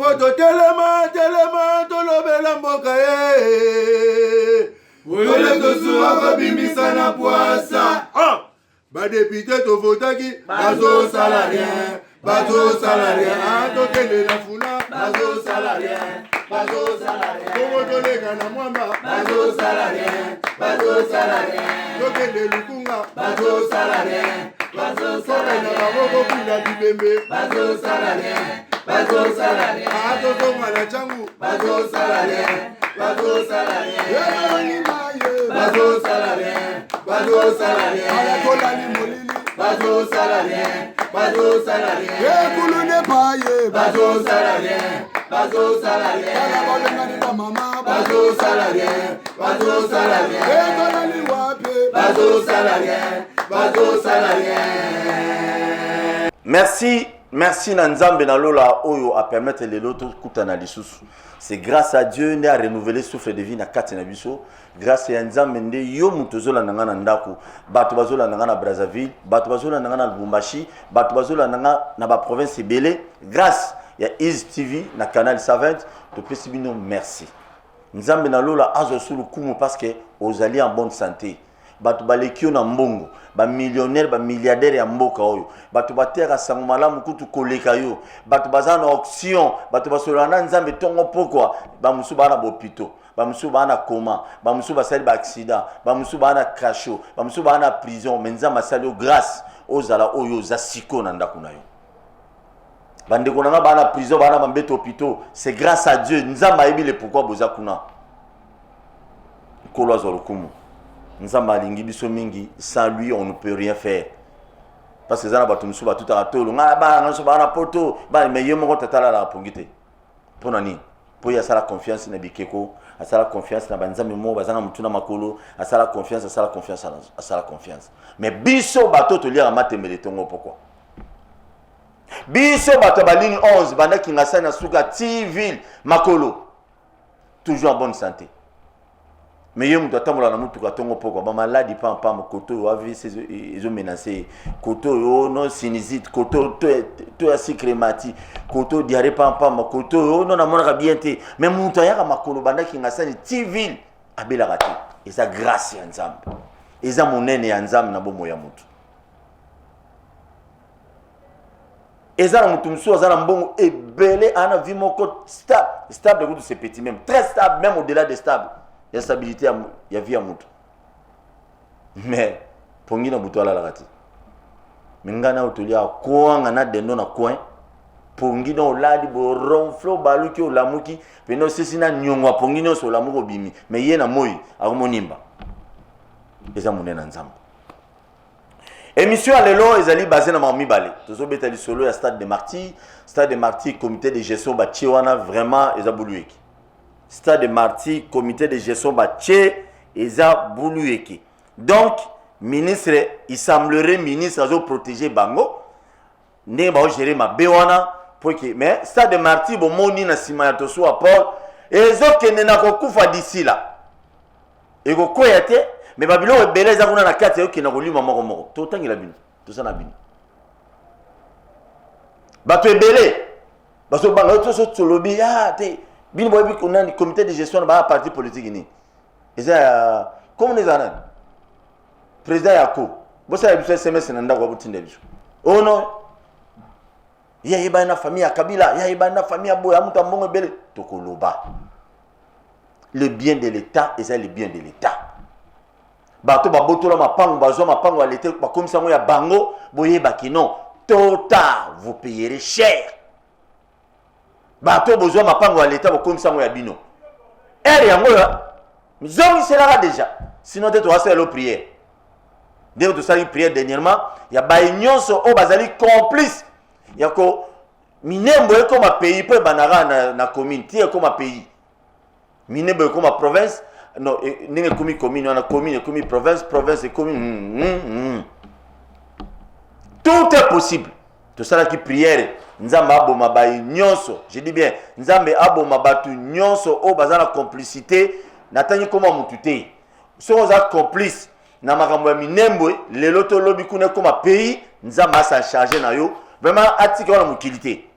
Moto telema tolobela mboka ye. Ole tosura babimisa na poasa. Ba député to votaki bazo salarien. Bazo salarien. Tokende na funa bazo salarien. Bazo salarien. Moto lega na mwamba bazo salarien. Bazo salarien. Tokende lukunga bazo salarien. Bazo salarien. Na baboko kula bibembe bazo salarien. Bazo salarien. Toto mwana changu bazo salarien. Bazo salarien. Bazo salarien. Bazo salarien. Alakola ni molili bazo salarien. Bazo salarien. Kulune paye bazo salarien. Bazo salarien. Alakola ni mama bazo salarien. Bazo salarien. Kola ni wape bazo salarien. Bazo salarien. Merci Nanzambe Nalola Oyo à permettre les lotos Koutana Lisusu. C'est grâce à Dieu qu'on a renouvelé souffle de vie na Katina Biso. Grâce à Nzambe Nde yo mutozola nangana ndako. Bato bazola nangana Brazzaville, bato bazola nangana Lubumbashi, bato bazola nangana na ba province ebele. Grâce ya Easy TV na canal 120, to pesibino merci. Nzambe Nalola azo sulu kumu parce que aux alliés en bonne santé. Bato balekio na mbongo ba millionnaire ba milliardaire ya mboka oyo bato batera sango malamu kutu koleka yo bato bazana auction bato basolana nzambe tongo pokwa ba musu bana bopito ba musu bana koma ba musu basali ba accident ba musu bana cachot ba musu bana prison menza masali o grâce ozala oyo za siko na ndako na yo bande konanga bana prison bana mambeto hôpitaux c'est grâce à Dieu nzamba ebile pourquoi boza kuna kolwa zorokumu. Nzamba alingi biso mingi, sans lui on ne peut rien faire. Parce que zana batumusu ba tout à tolo, nga ba nga ba na poto, ba mais yemo ko tatala la pongite. Pona ni, po ya sala confiance na bikeko, asala confiance na banzambe mo bazanga mutuna makolo, asala confiance, asala confiance. Mais biso bato to lira matembele tongo pourquoi? Biso bato ba ligne 11 banda kinga na suka T-ville makolo. Toujours en bonne santé. Mais il y a des gens qui ont des maladies, pas de koto, ils ont menacé, koto, non sinusite, koto, tout est crématique, koto, diarrhée, pas de koto, non, on a bien été. Mais mon tailleur a makolo banda qui n'a pas de ville à Belarati. Et ça grâce à Nzam. Et ça mon aîné Nzam na bo moya mutu. Et ça mon tumso, ça na bon et belé ana vie mon côté stable de ces petits même, très stable même au-delà de stable. Il y a stabilité, il y a vie à mouton. Mais, pour nous, on a la rati. Mais on a autour quoi, on a des noms à coin. Pour nous, on a dit, ronflo, baluki, lamuki. Mais nous, c'est ça, nyongwa, pour nous, sur l'amour bimi. Mais il y a un mot, à monimba. Et ça, mon ensemble. Émission à l'élo, ils allaient baser dans Mami Balé. Tous les bétails solo, il y a Stade de Marty. Stade de Marty, comité de gestion, Bachiwana, vraiment, ils ont boulu. Stade de Marty, comité de gestion Baché, Eza Bouloueki. Donc, ministre, il semblerait ministre à protéger Bango. Ne ba gérer ma bewana pour que mais Stade de Marty bon moni na sima to so apport ezo kende na kokufa d'ici là. Et ko koyate mais babilo ebele za kuna na kati yo kena ko lima moko moko. To tangila bino, to sana bino. Ba to ebele. Ba so banga to so tsolobi ya te Bin boy qu'on a un comité de gestion de la parti politique ni. Et ça comme les années. Président Yako. Vous savez que SMS nanda kwa butinde biso. Oh non. Ya iba na famille ya Kabila, ya iba na famille ya Boya muta mbongo bele tokoloba. Le bien de l'État et ça le bien de l'État. Bato babotola mapango bazo mapango à l'État comme ça ya bango boye baki non. Tota vous payerez cher. Bato besoin mapango à l'état comme ça moi bino. Elle yango ya. Zongi sera déjà. Sinon tu vas faire la prière. Dès que tu as prière dernièrement, il y a ba nyonso o bazali complice. Il y a ko minembo e comme pays pe banara na commune, tie comme pays. Minembo comme province, non ninge comme commune, on a commune comme province, province et commune. Tout est possible. Tout ça qui prière. Nzambe aboma ba nyonso, je dis bien Nzambe aboma batu nyonso o bazana complicité natani koma mutute so oza complice na makambo ya minembwe lelo to lobi kuna koma pays Nzambe asa charger na yo vraiment atiki wana mukilité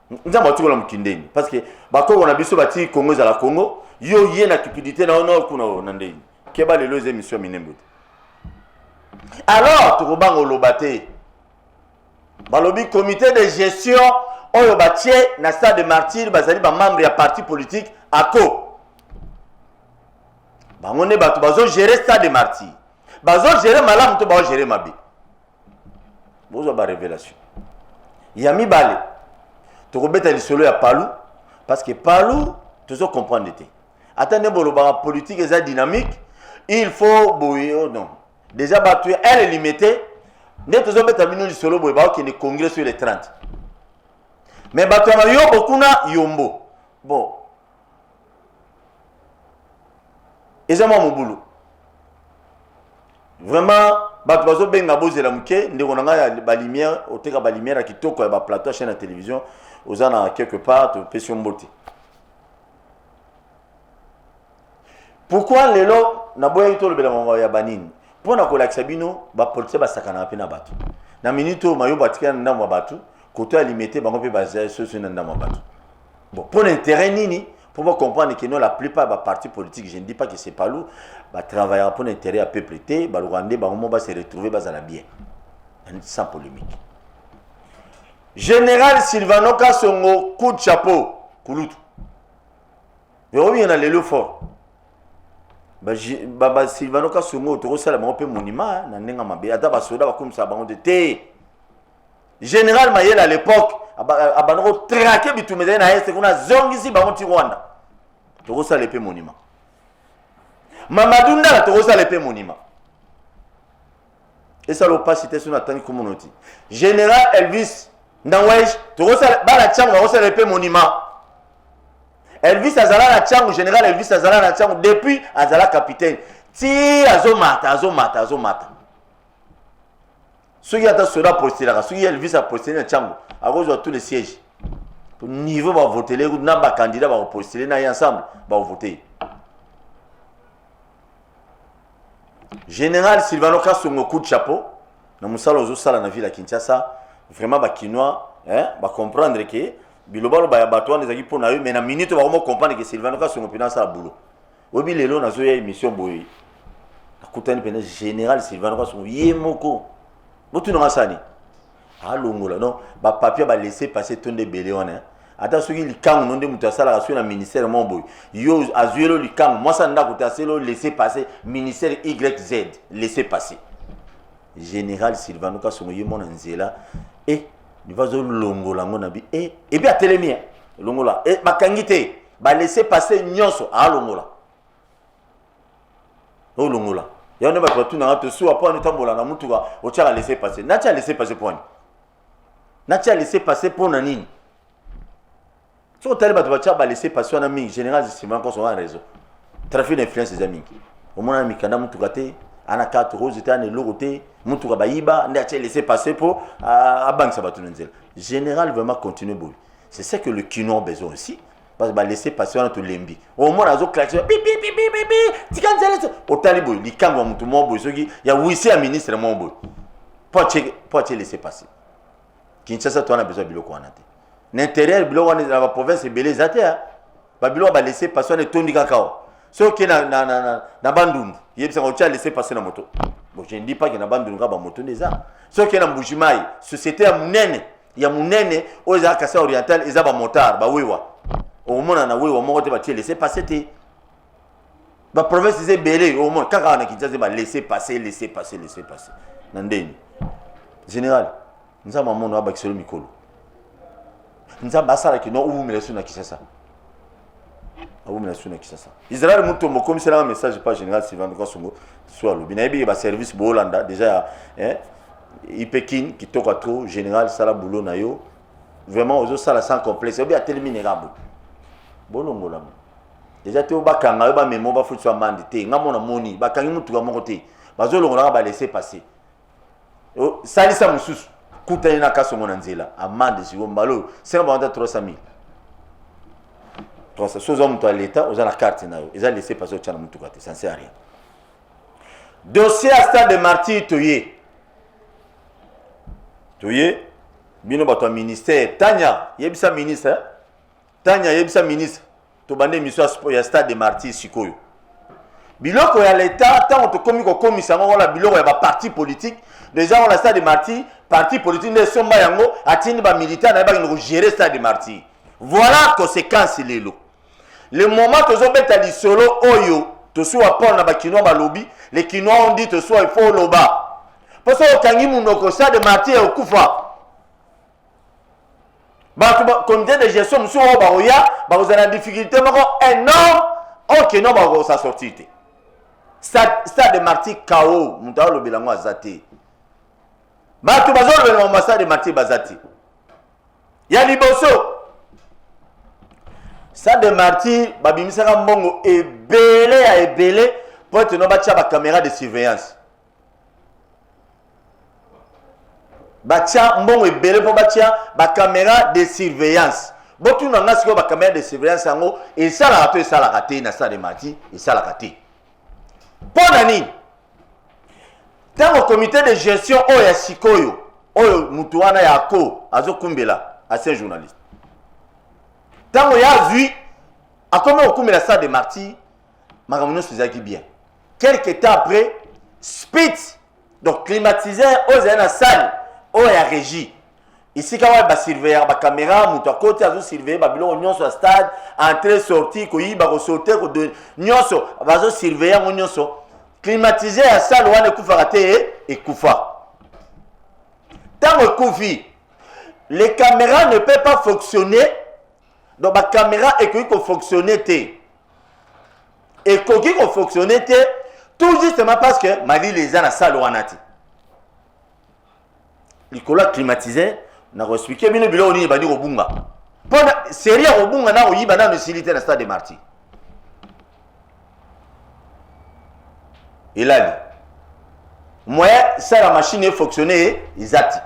Nous avons tout le monde parce que on a besoin de Congo à la Congo, yo y a une cupidité na ono kuna nandei. Keba les deux émissions minembo. Alors tu vas au lobaté. Balobi comité de gestion oyo batie na stade de martyr bazali ba membre ya parti politique ako. Bangone batu bazo gérer stade de martyr. Bazo gérer malam to bazo gérer mabe. Bozo ba révélation. Yami balé. Tu rebêtes à l'isolo à Palou, parce que Palou, tu dois comprendre. Attendez, la politique est dynamique, il faut bouiller, non. Déjà, elle est limitée. Nous devons mettre à l'isolo pour qu'il y ait un congrès sur les 30. Mais il y a beaucoup de yombo. Bon. Et c'est mon boulot. Vraiment, bato benga boze la muke ndeko nanga ba lumière oteka ba lumière ki toko ba plateau chaîne de télévision ozana quelque part te pression mbote. Pourquoi lelo na boya to le bela mama ya banini pour na kolakisa bino ba police ba sakana pe na bato na minute mayo batika na mwa bato koto ya limité bango pe ba so na mwa bato. Bon pour l'intérêt nini pour comprendre que non la plupart des partis politiques, je ne dis pas que c'est pas lourd, travailler pour l'intérêt à peuple, le Rwandais va se retrouver dans la bien. Sans polémique. Général Sylvano Kasongo, coup de chapeau, Kouloutou. Et oui, il y en a les lots forts. Sylvano Kasongo, tu reçois le monument, Général Mayel à l'époque, abandonné traqué bitu mais na est qu'on a zongi si ba monti Rwanda to rosa l'épée monument Mamadou Ndala to rosa l'épée monument et ça l'opacité sur Nathan communauté Général Elvis Ndangwesh to rosa ba la tchango rosa l'épée monument Elvis azala la tchango général Elvis azala la tchango depuis azala capitaine ti azomata ceux qui attendent cela poster là, ceux qui Elvis a posté dans Tchango, à cause de tous les sièges. Pour niveau va voter les n'a pas candidat va poster là ensemble va voter. Général Sylvano Kasongo coup de chapeau, na musala ozo sala na ville à Kinshasa, vraiment ba kinois, ba comprendre que bilobalo ba bato on ezaki pona eux mais na minute va vraiment comprendre que Sylvano Kasongo pena ça boulot. Obi lelo na zo ya émission boyi. Akutani pena général Sylvano Kasongo yemoko. Vous n'avez pas dit. Ah, non, bah, papier va laisser passer ton de béléon. Attention, il y a un nom de Moutassala sur le ministère mon boy. Yo, Azuelo, le camp. Moi, ça n'a pas laisser passer. Ministère YZ, laisser passer. Général Sylvano Kasongo, mon Nzela. Et, il va au Longola, mon ami. Et bien, télémien. Longola. Et, ma kangite, va laisser passer Nyonso. Ah, Longola. Oh, Longola. Il y a un peu de temps sur après on est en bola na mutu va o tcha laisser passer na tcha laisser passer pour ni na tcha laisser passer pour nani so tali ba tcha ba laisser passer na mi général Sylvano Kasongo en réseau trafic d'influence des amis au moins mi kana mutu kate ana 4 rose était en logoté mutu ka bayiba na tcha laisser passer pour à banque ça va tout nzela général vraiment continuer boy c'est ça que le kino a besoin aussi. Parce que laisser passer on a tout lembi. Au moins on a klaxon pipi tikanzela au talibo li kango mutu mo boy soki ya wisi a ministre mo boy. Pas laisser passer. Kinshasa toi on a besoin de biloko anate. L'intérieur biloko on dans la province belé zaté ba biloko ba laisser passer on est tondi kakao. Soki na bandundu, yebisa ko tia laisser passer na moto. Bon je ne dis pas que na bandundu ka ba moto déjà. Soki na Mbujimai, société ya munene oza kasa oriental eza ba motard ba wewa. Au moins na wewa moko te ba tie laisser passer te. Ba province c'est belé au moins kaka na Kinshasa ba laisser passer. Nandeni. Général, nous avons mon ba kisolo mikolo. Nous avons basala ki no umu melesu na Kinshasa. Abu melesu na Kinshasa. Israël muto mo comme c'est un message pas général Sylvano Kasongo soit le binabi ba service bo Hollanda déjà Ipekin qui toka trop général sala boulot na yo vraiment aux sala sans complexe obi atelemine rabo. Bolongo la. Déjà te obakanga ba memo ba futu amande te ngamona moni bakangi mutu moko te bazolongola ba laisser passer. Salisa mususu kutani na Kasongo na nzela amande si gombalo c'est ba 300,000. 300 sozo mutu à l'état aux la carte na yo ils a laissé passer au tchana mutu kate ça sert à rien. Dossier à stade de martyr toyé bino bato ministère Tanya yebisa ministre Tanya yebisa ministre to bande mission ya stade de martyrs sikoyo biloko ya l'état tant to komi ko komisa ngo la biloko ya ba parti politique déjà on la stade de martyrs parti politique ne somba yango atindi ba militaire na ba ko gérer stade de martyrs voilà conséquence lelo le moment que zo beta di solo oyo to soit pour na ba kinois ba lobby les kinois ont dit to soit il faut loba parce que kangi munoko stade de martyrs okufa le comité de gestion, monsieur Obaroya, vous avez une difficulté énorme. Ok, non, vous avez sorti. Stade de martyrs KO, vous avez le bilan à Zati. Vous avez le stade de martyrs Bazati. Il y a Liboso. Stade de martyrs, Babimisa Mbongo est belé pour être une caméra de surveillance. Batia mbongo ebele po batia ba caméra de surveillance. Botu na ngasi ko ba caméra de surveillance yango et ça la raté ça la raté na stade de martyrs et ça la raté. Pona nini? Dans le comité de gestion oya sikoyo, oyo mutu wana ya ko azokumbela à ces journalistes. Tango ya zui akome okumbela stade de martyrs makamuno sezaki bien. Quelques temps après, spit donc climatisé aux na salle oh ya régie ici quand on va surveiller ba caméra mutu à côté azo surveiller ba biloko nyonso stade entrée sortie ko yiba ko sauter ko de nyonso bazo surveiller nyonso climatiser à salle wana kufa raté et kufa tant kufi les caméras ne peuvent pas fonctionner donc ba caméra et ko fonctionner té et ko fonctionner té tout justement parce que Mali les a na salle wana té Nicolas climatisé na expliqué bino bilo ni bandi robunga pona série robunga na oyiba na facilité na stade de martyrs il a dit moi ça la machine fonctionner exact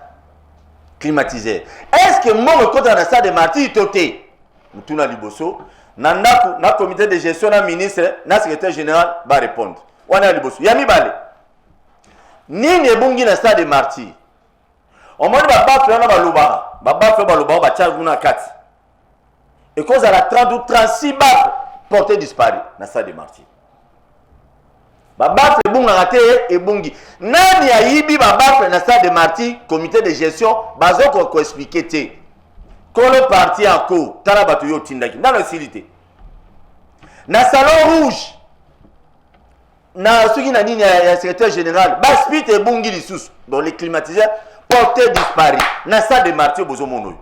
climatisé est-ce que mon côté na stade de martyrs toté mutuna liboso na comité de gestion na ministre na secrétaire général va répondre wana liboso yami bale nini ebungi na stade de martyrs on m'a dit baba bachaguna 4 et cause à la 30 ou 36 balles portées disparu na stade de martyrs baba fait bunga raté et bungi nani ayibi baba na stade de martyrs comité de gestion bazoko ko expliquer té ko le parti en cours tala batu yo tindaki dans la facilité na salon rouge na soki na nini ya secrétaire général ba spit et bungi lisusu dans les climatiseurs porté disparu na stade de martyrs bozo mono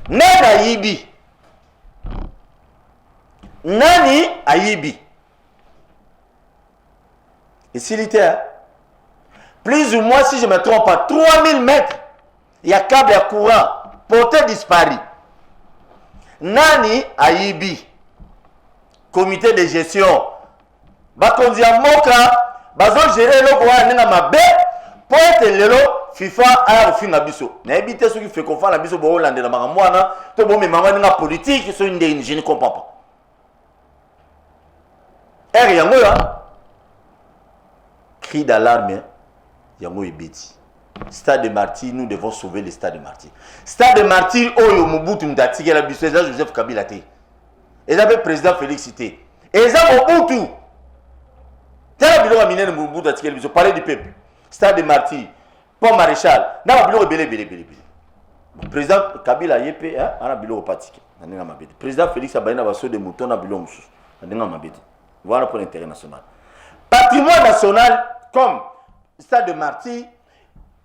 nani ayibi et s'il était plus ou moins si je me trompe pas 3000 mètres il y a câble à courant porté disparu nani ayibi comité de gestion bakonzi ya moka bazo gérer loko wana nga mabe pour être lelo FIFA a refinga biso na ebité ceux qui fait confiance la biso bo Hollande na makamwana to bo mema nga politique so ndeni je ne comprends pas yango ya cri d'alarme yango ebeti stade de martyrs nous devons sauver le stade de martyrs stade de martyrs oyo Mobutu ndatikela biso eza Joseph Kabila te eza pe président Félix Cité eza Mobutu tala biloko minene Mobutu ndatikela biso parler du peuple stade de martyrs pont maréchal na biloko belé président Kabila yepe ana biloko patike ndinga mabete président Félix abayina baso de mouton na biloko mususu ndinga mabete voilà pour l'intérêt national patrimoine national comme stade de martyrs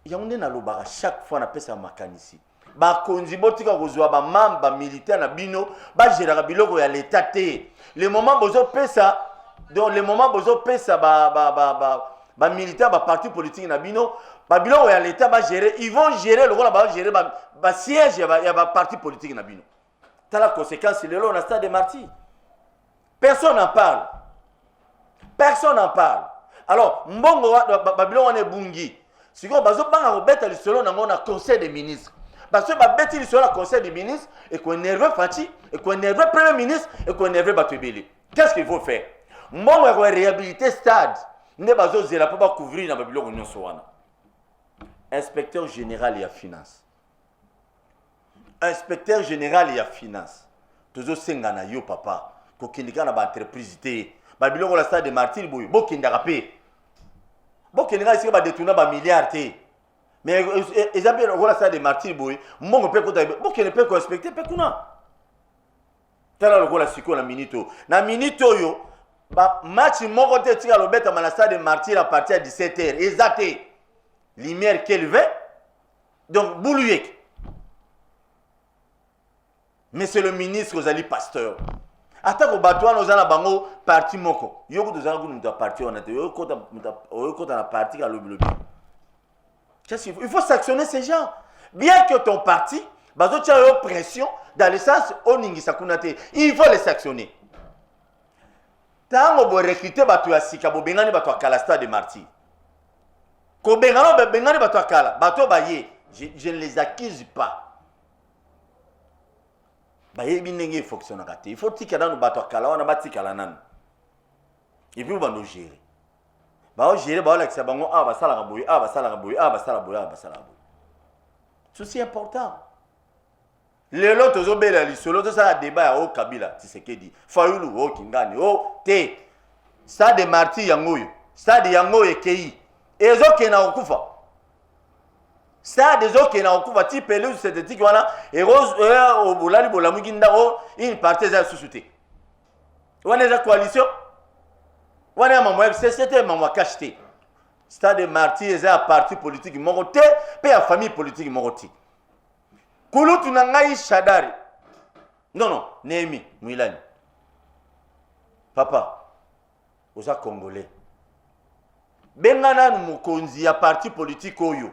yango na lobaka chaque fois na pesa makanisi ba konzi botika kozwa ba mamba militaire na bino ba gérera biloko ya l'état té le moment bozo pesa donc le moment bozo pesa ba militaire ba parti politique na bino ba biloko ya l'état ba gérer ils vont gérer le rôle ba gérer ba siège ya ba parti politique na bino ta la conséquence le long na stade de martyrs personne n'en parle alors mbongo ba biloko ne bungi siko bazo banga robeta lisolo na ngona conseil des ministres parce que ba beti lisolo na conseil des ministres et qu'on énerve Fati et qu'on énerve premier ministre et qu'on énerve Batubeli qu'est-ce qu'il faut faire mbongo ya réhabiliter stade ne bazo zela pa ba couvrir na ba biloko nyonso wana inspecteur général ya finance. Inspecteur général ya finance. Tozo senga na yo papa. Ko kindika na ba entreprise te. Ba biloko la stade de Martyr boy. Bo kindaka pe. Bo kindika isi ba détourner ba milliards te. Mais Isabelle la stade de Martyr boy. Mongo pe ko ta bo kindika pe ko inspecter pe kuna. Tala lokola siko na minito. Na minito yo ba match moko te tika lobeta na stade de Martyr à partir de 17h. Exacté. Lumière qu'elle veut. Donc bouluyek. Mais c'est le ministre Ozali Pasteur. Atako batwa no zana bango parti moko. Yoko to zana kunuta parti on a te yoko ta na parti ka lobi lobi. Il faut sanctionner ces gens. Bien que ton parti bazo tia yo pression dans le sens oningi sakunate, il faut les sanctionner. Tango bo recruter batu ya sika bo bengani batu akala stade de Martyr. Ko bengani batu akala, batu baye, je ne les accuse pas. Il fonctionne. Il faut que nous battons kala, on a battu kala nan. Et puis on va nous gérer. On gérer, on va bango ah bah ça la rabouille, ah bah ça la rabouille, ah bah ça la rabouille, ah bah ça la rabouille. Ceci est important. Les lots aux obéla l'isolo, tout ça débat au Kabila, tu sais qu'est dit. Fayoulou, oh Kingani, oh te. Ça de Martyr yangoyo, ça de yangoyo kei. Et zo kena okufa. Ça des autres qui n'ont pas type pelé cette éthique voilà et rose au boulali bolamuginda une partie de la société. On est la coalition. On est maman FCCT maman cacheté. Stade de Martyr est un parti politique moroté, puis la famille politique moroté. Kulu tunangai Shadari. Non, Némi, Mouilani. Papa, aux Congolais. Bengana Mukonzi, a parti politique Oyo.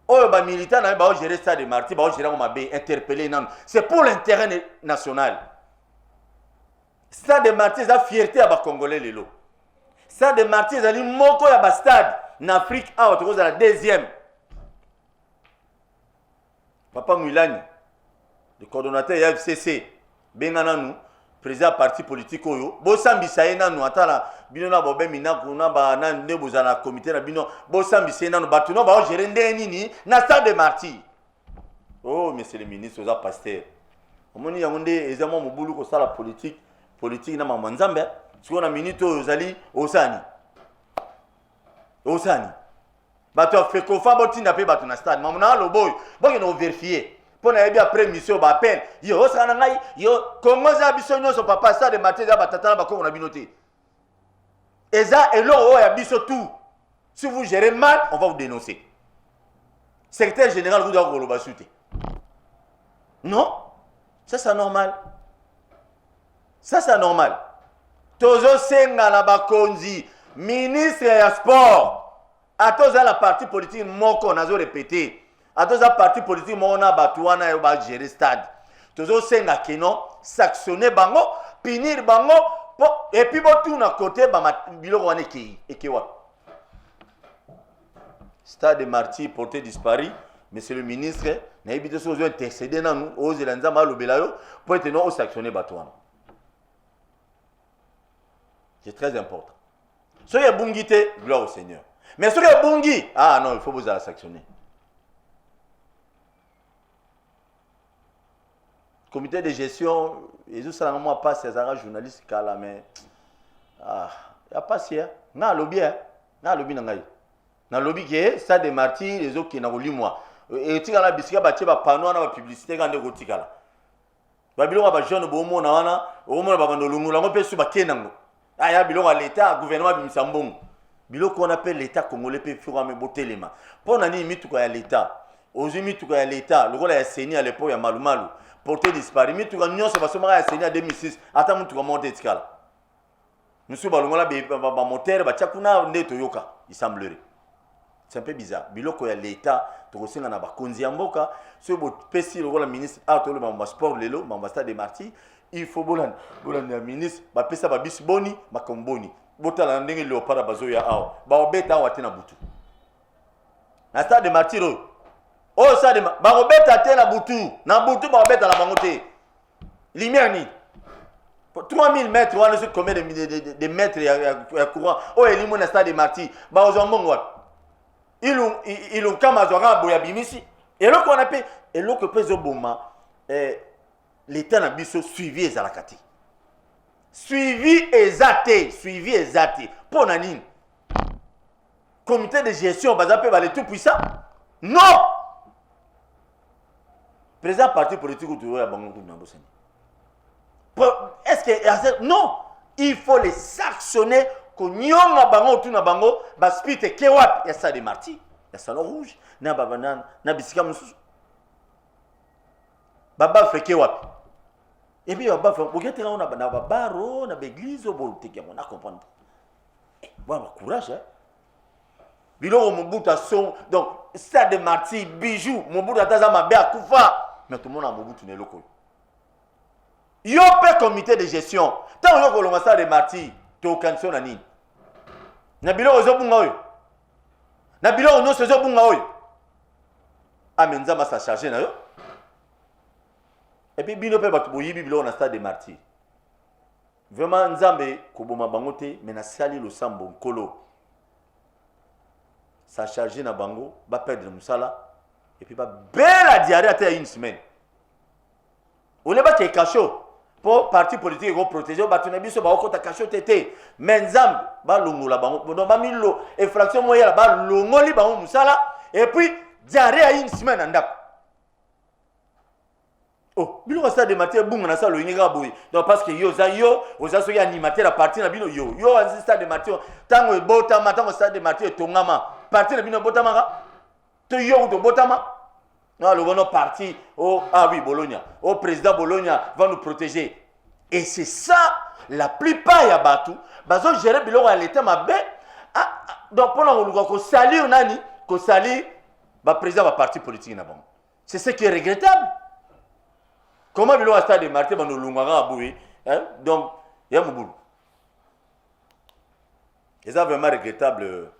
Oh, bah, militant, bah, gérer ça de Martyr, bah, gérer, on m'a interpellé, non. C'est pour l'intérêt national. Ça de Martyr, c'est la fierté à Congolais, les lots. Ça de Martyr, c'est moko ya stade en Afrique, ah, on la deuxième. Papa Moulani, le coordonnateur FCC, Bengana nous, président parti politique oyo, bosambi saena nous atala bino na bobe mina kuna ba na ndebo za na comité na bino bosambi saena nous batuno ba gérer ndenini na stade de Martyr. Oh monsieur le ministre oza pasteur. Omoni yangonde ezamo mobulu ko sala politique na mama nzambe siko na minute ozali osani. Osani. Bato fekofa botinda pe bato na stade mamuna loboy boke no vérifier. Pour aller après mission ba peine yo sala ngai yo Congo za biso nyoso papa ça de Martyr za batata ba ko na binoté eza elo o ya biso tout si vous gérez mal on va vous dénoncer secrétaire général vous doit koloba suite non ça c'est normal tozo senga na bakonzi ministre ya sport atoza la partie politique moko nazo répéter à tous les partis politiques, on a batouana et on va gérer stade. Tous les senga keno, sanctionner bango, punir bango, et puis tout na côté bilo wane kei et kewa. Stade de Martyr porté disparu, monsieur le ministre, n'a évité ce que intercéder dans nous, aux Zelanza malobelayo, pour être non sanctionner batouana. C'est très important. Si il y a bungité, gloire au Seigneur. Mais si il y a bungi, ah non, il faut vous la sanctionner. Comité de gestion, ils ont moi pas ces journalistes là mais ah, y a pas si na lobby na ngai. Na lobby que ça de Martyr les autres qui na roli moi. Et tika la bisika ba teba panneau na publicité quand de gotikala. Ba biloko ba jeune bo mo na wana, o mo ba bandolungu la ngope su ba kenango. Ah ya biloko à l'état gouvernement bimsambongo. Biloko qu'on appelle l'état congolais pe fura me botelema. Pour nani mituko ya l'état. Ozumi tuko ya l'état, le rôle ya seni à l'époque ya malumalu. Porté disparu. Mais tu as nyonso parce que moi j'ai en 2006. Attends tu vas monter tikala. Monsieur balongola ba moteur ba tchakuna ndeto yoka. Il semblerait. C'est un peu bizarre. Biloko ya l'état to kosenga na ba konzi ya mboka. Ce bo pesi le rôle ministre a to le ba sport lelo, ba stade de Martyr. Il faut bolan ya ministre ba pesa ba bis boni makomboni. Botala ndenge le opara bazo ya awa. Ba obeta wa tena butu. Na stade de Martyr. Oh ça de ba robeta te na butu ba robeta la bangote lumière ni 3000 mètres on a combien de mètres ya courant oh elimo na stade de Martyr ba ozo mbongo ils ont comme azora boya bimisi et là qu'on appelle et là que président Boma l'état n'a biso suivi ezalakati suivi exacté pour nani comité de gestion bazape va les tout puissant non président parti politique ou toujours ya bango na bosani est-ce que non il faut les sanctionner ko nyonga bango tout na bango ba spite ke wapi ya Stade Martyrs ya salon rouge na babana na bisika mususu baba freke wapi et puis baba freke bokete na bana babaro na l'église bolteke on a comprendre bon courage hein biloko Mobutu son donc Stade Martyrs bijou Mobutu ataza mabe akufa mais tout le monde a Mobutu ne loko yo pe comité de gestion tant yo kolonga Stade Martyrs to kanso na nini na biloko ezobunga oyo na biloko nyonso ezobunga oyo amenza masa charger na yo et puis bino pe bato boyibi biloko na Stade Martyrs vraiment nzambe koboma bango te mais na sali lo sambo nkolo ça charger na bango ba perdre musala et puis ba bela diarrhée à une semaine on ba ke cacho pour parti politique ko protéger ba tuna biso ba ko ta cacho tété mais nzambe ba longola bango donc ba milo infraction moya ba longoli bango musala et puis diarrhée à une semaine andako oh bilo Stade Martyrs bunga na salo yinga boy donc parce que yo oza so ya animateur à partir na bino yo en Stade Martyrs tango botama tango Stade Martyrs tongama parti na bino botama to yo to botama non le bon parti oh ah oui Bologna oh président Bologna va nous protéger et c'est ça la plupart ya batu bazo gérer bilo à l'état mabe donc pendant ko salir nani ko salir ba président ba parti politique na bon c'est ce qui est regrettable. Comment bilo Stade Martyrs ba no lunganga aboué hein donc ya mubulu et ça vraiment regrettable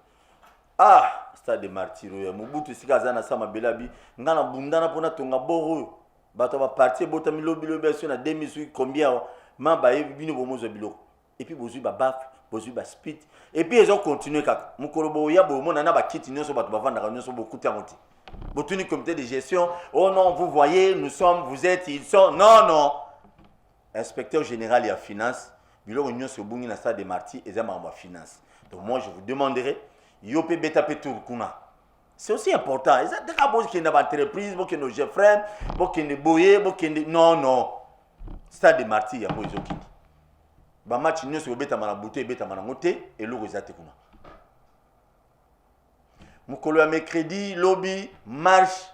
Stade Martyrs ya Mobutu sika zana sama belabi ngana bundana pona tonga boro bato ba parti bota milobilo beso na 2000 combien ma ba bino bomozo biloko et puis bozu ba baf bozu ba speed et puis ils ont continué kaka mukolobo ya bo mona na ba kiti nyoso bato ba vanda nyoso bokuta ngoti botuni comité de gestion oh non vous voyez nous sommes vous êtes ils sont non inspecteur général et finance biloko nyoso bungi na Stade Martyrs et zama ba finance donc moi je vous demanderai Yopé beta tour kuna. C'est aussi important. Et ça d'abord qu'il y a une entreprise, qu'il y a nos jeunes frères, qu'il y a des boyers, qu'il y a non. Stade Martyrs ya bozo kini. Ba match nyoso beta mana bouté beta mana ngoté et logo zate kuna. Mukolo ya mercredi lobby marche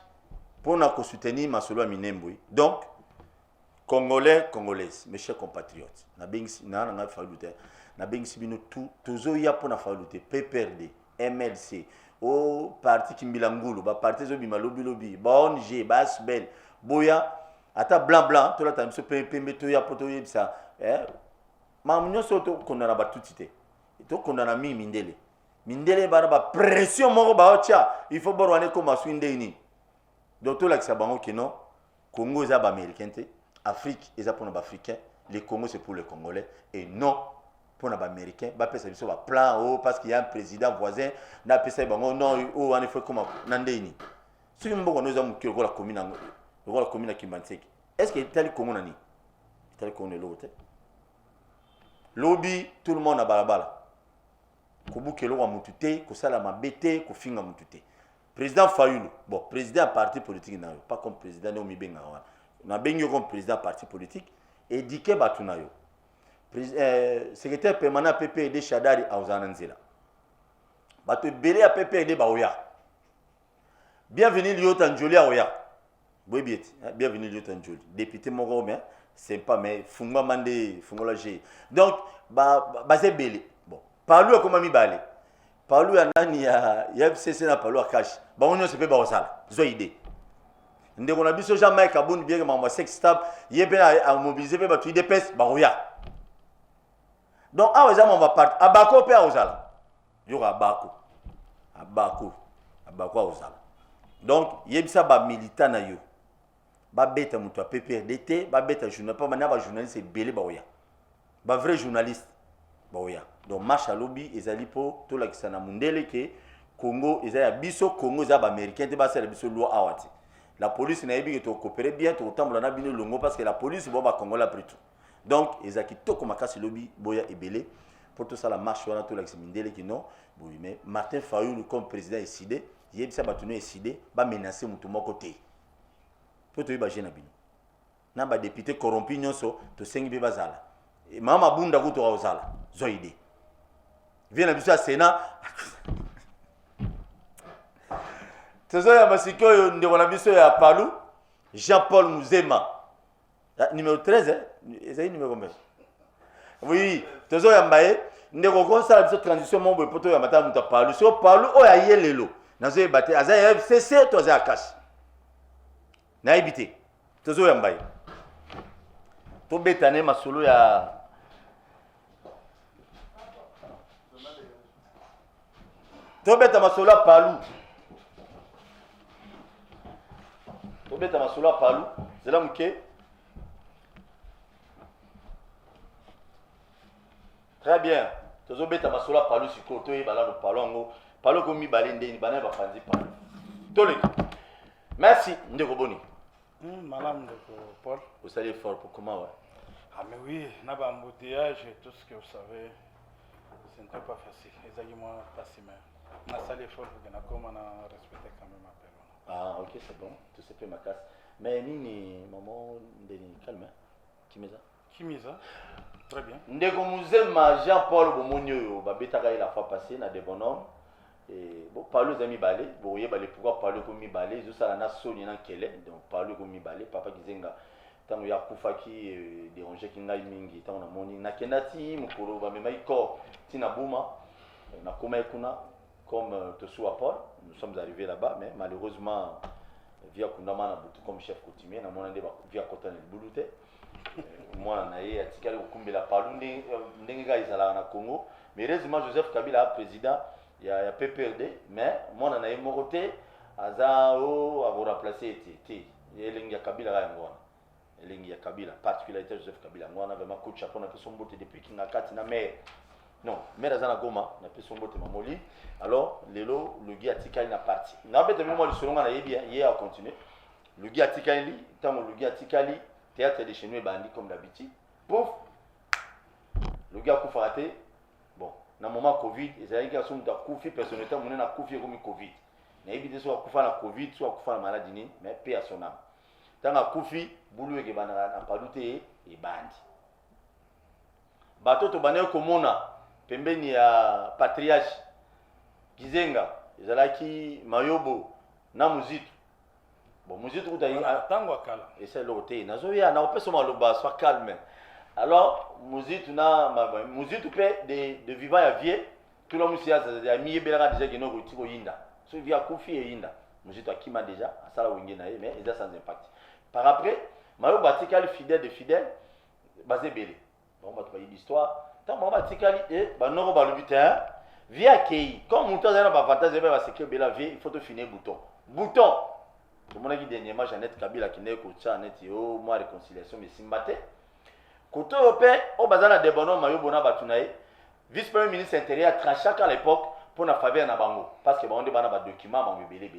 pour na ko soutenir masolo minembo. Donc Congolais, Congolaises, mes chers compatriotes, na bengsi na faluté. Na bengsi bino tout tozo ya pour na faluté PPRD MLC au parti Kimbilangulu ba parti zo bima lobby ba ONG ba SBL boya ata blanc to la tamso pembe to ya poto yebisa mamunyo soto kondana batutite to kondana mindele ba pression moko ba ocha il faut borwane ko maswinde ni donc to la kisabango kino Congo za ba américain te Afrique eza pour ba africain les Congo c'est pour les Congolais et non pour les Américains, bah pesa biso ba plan oh parce qu'il y a un président voisin, na pesa bango non oh en effet comment nandeni. Ce que mboko nous avons la commune Kimbanseki. Est-ce que tel Congo nani? Tel Congo l'autre. Lobby tout le monde a balabala. Ko bukelo wa mutute, ko sala mabete, ko finga mutute. Président Fayulu, bon président parti politique na pas comme président no mibenga wa. Na bengi comme président parti politique et dike batunayo. Secrétaire permanent PPRD Chadari à Ozananzela. Bato belé à PPRD Baoya. Bienvenue Lyotanjoli à Oya. Bienvenue Lyotanjoli. Député Moro, mais c'est pas mais Funga Mandé, Fungola G. Donc, basé belé. Bon, parlou à comment mi balé. Parlou à Nani à FCC na parlou à Cash. Bah on ne se peut pas ça. Zo idée. Ndeko na biso jamais Kaboun bien que ma sex stable, yébé à mobiliser ba tu dépêche Baoya. Donc, on va partir. Abako pe aozala. Yo abako. Abako aozala. Donc, yebisa ba militant na yo. Ba beta muto PPRD, ba beta journaliste, pas maintenant ba journaliste belé ba oya. Ba vrai journaliste ba oya. Donc marche à lobby ezali po to la kisana mundele ke Congo ils a biso Congo ils a américain te basa biso loi awati la police na yebi to coopérer bien to tambola na bino longo parce que la police bon ba Congo la pris tout donc ils a quitté comme makasi lobby boya ebelé pour tout ça la marche wana to la Mindele qui non oui mais Martin Fayulu comme président décidé yebi sa batuno décidé ba menacer mutu moko te pour to ba jena bino na ba député corrompu nyonso to sengi be bazala mama bunda ko to ozala zoide vient na biso Sénat Tezo ya masiko yo ndeko na biso ya Palu Jean-Paul Muzema numéro 13 c'est numéro combien oui tezo ya mbaye ndeko ko sala biso transition mombo poto ya mata muta Palu so Palu o ya yelelo nazo ebate aza ya FCC to za akashi na ibite tezo ya mbaye to betane masolo ya to beta masolo ya Palu Obeta masolo Palu, c'est là que très bien. Tu as obeta masolo Palu sur côté bala no Palu Palu comme mi balende ni bana ba fanzi Palu. Tole. Merci ndeko boni. Madame de Paul. Vous allez fort pour comment ouais. Ah mais oui, n'a pas embouteillage et tout ce que vous savez. Ce n'était pas facile. Exactement pas si mal. On a salé fort pour que nous comment on respecte quand même appel. Ah ok c'est bon, tout se fait ma casse. Mais nini maman ndeni calme Kimeza. Kimeza. Très bien. Ndeko Muzema Jean-Paul Bomonyo babetaka la fois passée na des bonhommes et bon parler aux amis balé, bon yé balé pourquoi parler comme mi balé, zo sala na soni na kele donc parler comme mi balé papa kizenga tango ya kufa ki déranger ki ngai mingi tango na moni na kenati mukolo ba memai ko tina buma na koma kuna comme Tosuwa Paul, nous sommes arrivés là-bas, mais malheureusement, via Kundama, comme chef coutumier, nous avons via Kotan et Bouloute. Moi, on a eu Atikali Okumbela Palu, Nenga Isala na Congo. Mais heureusement, Joseph Kabila, président, il y a PPRD, mais moi, on a eu Moroté, Azao, à vous remplacer, il y a Kabila Rangwana. Il y a Kabila, particularité Joseph Kabila. Moi, on avait ma coach, on a fait son botte depuis qu'il n'a qu'à na mer. Non, mais dans la goma, on a fait son botte mamoli. Alors, le gars Atikali n'a parti. N'a pas été moi le selon on a bien, hier à continuer. Le gars Atikali, tant le gars Atikali, théâtre de chez nous est bandit comme d'habitude. Pouf, le gars a raté. Bon, dans le moment Covid, les gens sont dans Koufi, personnellement, on a Koufi comme Covid. N'a évité soit Koufa la Covid, soit Koufa la maladie, mais paix à son âme. Tant que Koufi, boulou et Banara n'a pas douté et bandi. Bateau to banel komona. Pembeni ya patriarche Kizenga ezalaki Mayobo na Muzitu bon Muzitu utayi tango akala et c'est l'autre nazo ya na opeso maloba soit calme alors Muzitu na Muzitu pe de vivant ya vie tout le monde ya miyebela déjà que no ko yinda so via Kofi et yinda Muzitu akima déjà asala wingi na mais ça sans impact par après Mayobo atikali fidèle de fidèle basé belé bon ba to yi l'histoire tant moi batikali et ba noko ba lubitin via kei comme mouton na ba vantage ba c'est que bela vie il faut te finir bouton tout le monde qui dernièrement Jeannette Kabila qui n'est ko Jeannette yo moi réconciliation mais simbate koto opé o bazana de bonhomme mayobo na batunaye vice premier ministre intérieur tranchaka à l'époque pour na faveur na bango parce que ba onde bana ba document ba belé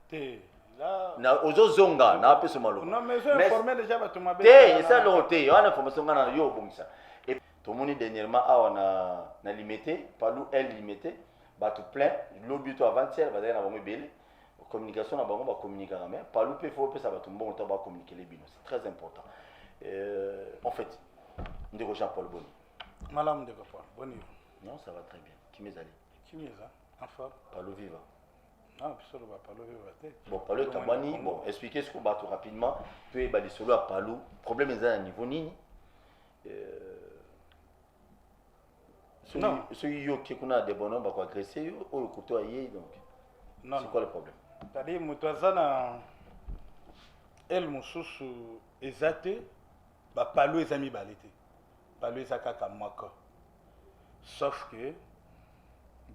te là na ozozonga na peso malo non mais je informé déjà ba tuma te ça l'autre on a information na yo bongisa. Tout le monde dernièrement a limité, Palu est limité, bah tout plein, l'objet avant-hier, bah d'ailleurs on va belé, communication on va communiquer mais Palu peut faut ça va tout bon temps va communiquer les binos, c'est très important. En fait, Ndeko Jean-Paul Boni. Madame de Paul Boni. Non, ça va très bien. Qui m'est allé? Qui m'est ça? Enfin. Palu viva. Non, puis ça va Palu viva. Bon, Palu Kabani, bon, expliquez ce qu'on va tout rapidement. Puis bah les solo à Palu, problème est à niveau nini. Ceux qui ont des bonhommes qui ont agressé, ou côtoyé, donc. Non. C'est quoi le problème? C'est-à-dire, Moutazana, elle moussoussou, ezate, bah, Palu les amis balité. Palu les akaka mwaka. Sauf que,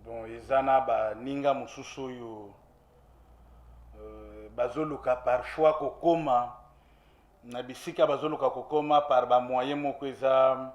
bon, ezana, bah, ninga moussoussou yo, bazoluka parfois kokoma, nabisika bazoluka kokoma par ba moyen moko eza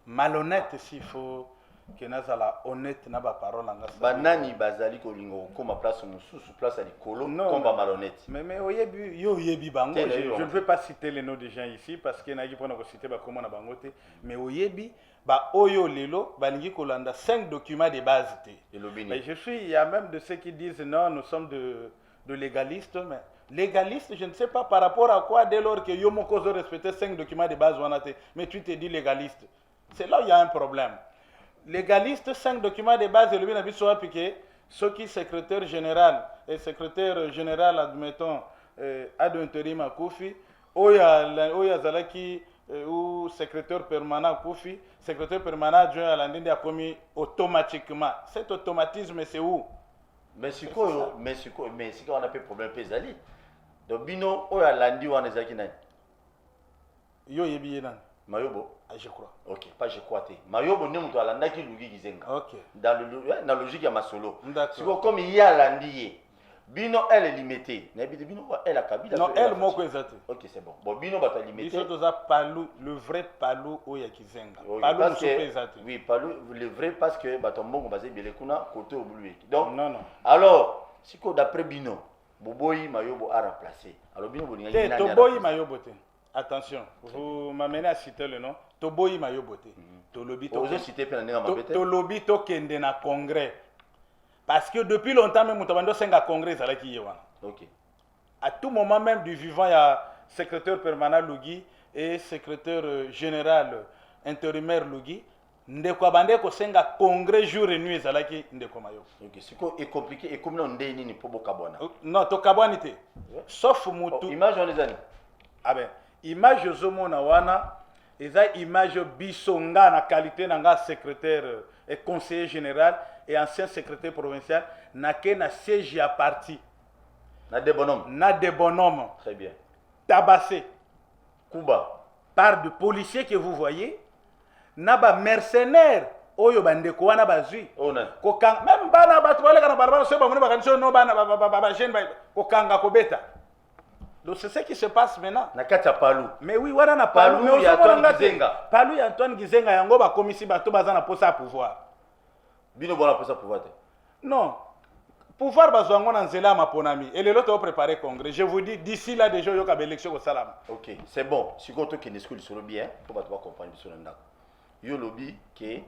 malhonnête s'il faut. que nazala honnête na ba parole nga ça banani bazali kolingo koma place mususu place à likolo comme ba malhonnête mais oyebi yo oyebi bango je ne veux pas citer les noms des gens ici parce que naki pona ko citer ba comment na bango te mais oyebi ba oyo lelo balingi kolanda 5 documents de base te mais il y a même de ceux qui disent non nous sommes de légalistes mais légaliste, je ne sais pas par rapport à quoi dès lors que yo moko zo respecter 5 documents de base wana te mais tu te dis légaliste. C'est là où il y a un problème. Légaliste 5 documents de base et le bien biso appliqué ce qui secrétaire général et secrétaire général admettons ad intérim à Kofi oya zalaki ou secrétaire permanent Kofi secrétaire permanent adjoint à l'Inde a commis automatiquement. Cet automatisme c'est où? Mais si on a pas problème pesali. Donc bino oya landi wana ezaki nani? Yo yebi nan. Mayobo. Ah, je crois. Ok, pas je crois. Mayobo ne mutu alandaki Lugi Gizenga. Ok. Dans la logique ya masolo. D'accord. Comme il y a landi bino elle est limitée. Nabi bino elle a kabila. Non, elle moko ezate. Ok, c'est bon. Bon bino bata limité. Biso toza Palou, le vrai Palou oya Gizenga. Palou parce que oui, Palou le vrai parce que batombongo basé belekuna côté obulué. Donc non. Alors, si ko d'après bino Boboyi Mayobo a remplacé. Alors bino bolinga ni nani? Toboyi Mayobo te. Attention, vous m'amenez à citer le nom. Toboyi Mayobo te. Tolobi to. Vous citer pe na mabete. Tolobi to kende na congrès. Parce que depuis longtemps même mutabando senga congrès zalaki yewana. OK. À tout moment même du vivant il y a secrétaire permanent Lugi et secrétaire général intérimaire Lugi. Ndeko bande ko senga congrès jour et nuit zalaki ndeko Mayobo. OK, c'est compliqué et comme non ndeni ni po bokabona. Non, to kabwani te. Sauf mutu. Image on les a. Ah ben, image zomona wana eza image bisonga na qualité nanga secrétaire et conseiller général et ancien secrétaire provincial na siège à parti. Na des bonhommes. Na des bonhommes. Très bien. Tabassé. Kuba. Par de policiers que vous voyez. Na ba mercenaires. Oyo bandeko wana bazui. Kokanga même bana batu bale kana barabara so ba muni ba kanso no bana ba jeune ba kokanga kobeta. Donc c'est ce qui se passe maintenant. Nakata Palou. Mais oui, wana na Palou. Palou ya Antoine Gizenga. Palou ya Antoine Gizenga yango ba komisi bato baza na posa pouvoir. Bino bona posa pouvoir te. Non. Pouvoir bazwango na nzela maponami. Et lelo to préparer congrès. Je vous dis d'ici là déjà yo ka ba élection ko salam. OK, c'est bon. Si ko to kende school sur bien, pour bato ba comprendre biso na ndako. Yo lobby que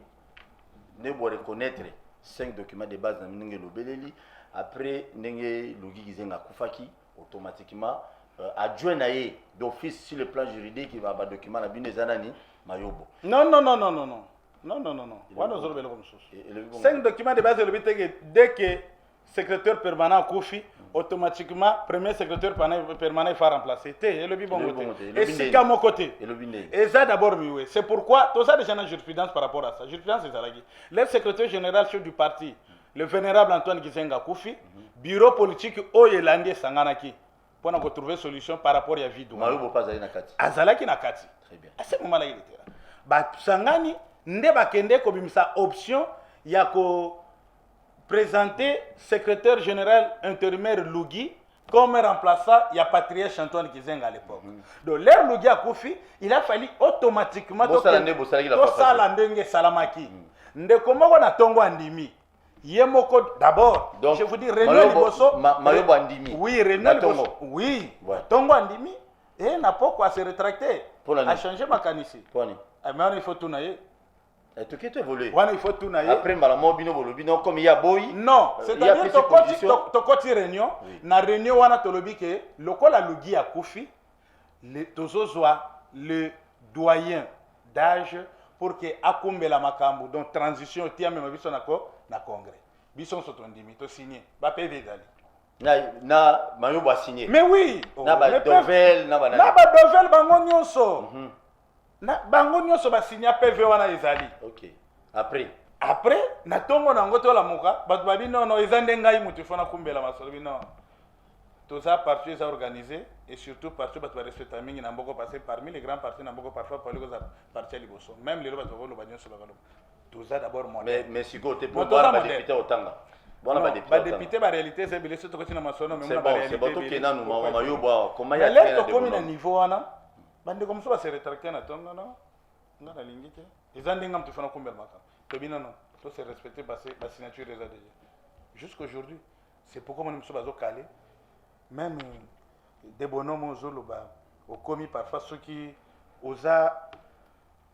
ne bo reconnaître 5 documents de base na ndenge lobeleli après ndenge Lugi Gizenga kufaki automatiquement adjoint naé d'office sur le plan juridique il va ba document na bino zanani Mayobo. Non. Wana zolo belo comme ça. 5 documents de base le but dès que secrétaire permanent Kofi automatiquement premier secrétaire permanent va remplacer. Et le bon côté. Et si à mon côté. Et ça d'abord mieux. C'est pourquoi tout ça déjà dans jurisprudence par rapport à ça. Jurisprudence c'est ça là. Le secrétaire général chef du parti, le vénérable Antoine Gizenga Kofi, bureau politique Oyelandi Sanganaki pour nous trouver solution par rapport à vie douane. Mayobo pas aller na kati. Azalaki na kati. Très bien. À ce moment là il était là. Ba Sangani nde bakende ko bimisa option ya ko présenter secrétaire général intérimaire Lugi comme remplaçant il y a patriarche Antoine Gizenga à l'époque. Donc l'air Lugi a Kofi, il a fallu automatiquement to sala ndenge salamaki. Ndeko moko na tongo andimi. Yemoko d'abord, je vous dis réunion liboso Mayobo andimi. Oui, réunion liboso. Oui. Tongo andimi et n'a pas quoi se rétracter. A changer ma canisse. Mais il faut tout naïe. Et tout qui est évolué. Il faut tout naïe. Après malamu bino comme il y a boy. Non, c'est-à-dire to koti réunion, na réunion wana tolobi ke lokola Lugi a Kofi, le tozozwa le doyen d'âge pour que akumbe la makambo donc transition tia même biso na congrès. Biso sotondimi to signé, ba PV dali. Na Mayobo a signé. Mais oui, na ba Dovel, na ba Dovel bango nyonso. Na bango nyonso ba signé PV wana ezali. OK. Après na tongo na ngoto la muka, batu babi non ezande ngai mutu fona kumbela masolo bi non. Tout ça parti est organisé et surtout parti batu ba respecter mingi na mboko passer parmi les grands partis na mboko parfois pour les partis liboso. Même les batu lo banyo so bakalo. Tout ça d'abord moi. Mais si go te pour voir ba député otanga. Bona ba député. Ba député ba réalité c'est bilé surtout que na masono mais na ba réalité. C'est bon to kena no Mayobo comment ya. Mais là to comme na niveau wana. Bande comme ça va se rétracter na tongo non. Ngana lingite. Ezande ngam tu fana kumbela maka. To bino non. Tout c'est respecté parce que la signature est déjà. Jusqu'aujourd'hui, c'est pourquoi nous sommes calés. Même des bonhommes au commis parfois ceux qui osa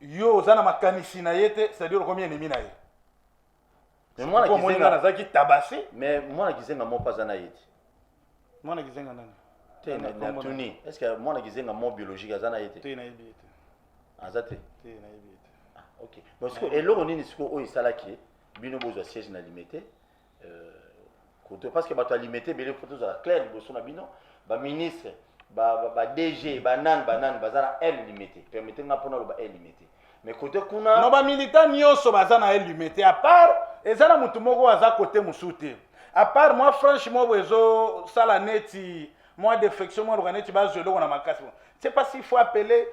yo osa na makanisi na yete, c'est-à-dire combien ennemi na yé. Mais moi na kizenga qui tabassé. Mais moi na kizenga mo pas na yete. Moi na kizenga nani? Te na tuni. Est-ce que moi na kizenga mo biologique azana yete? Te na yete. Azate. Te na yete. Ah, OK. Parce que eloko nini siko o isalaki bino bozo siège na limité parce que bato limité belé photos à clair boso na bino ba ministre ba DG ba nan bazana elle limité permettez nga pona lo ba elle limité mais côté kuna no ba militant nyonso bazana elle limité à part ezana mutu moko aza côté musute à part moi franchement bozo sala neti moi défection moi organiser bazo lo na makasi c'est pas s'il faut appeler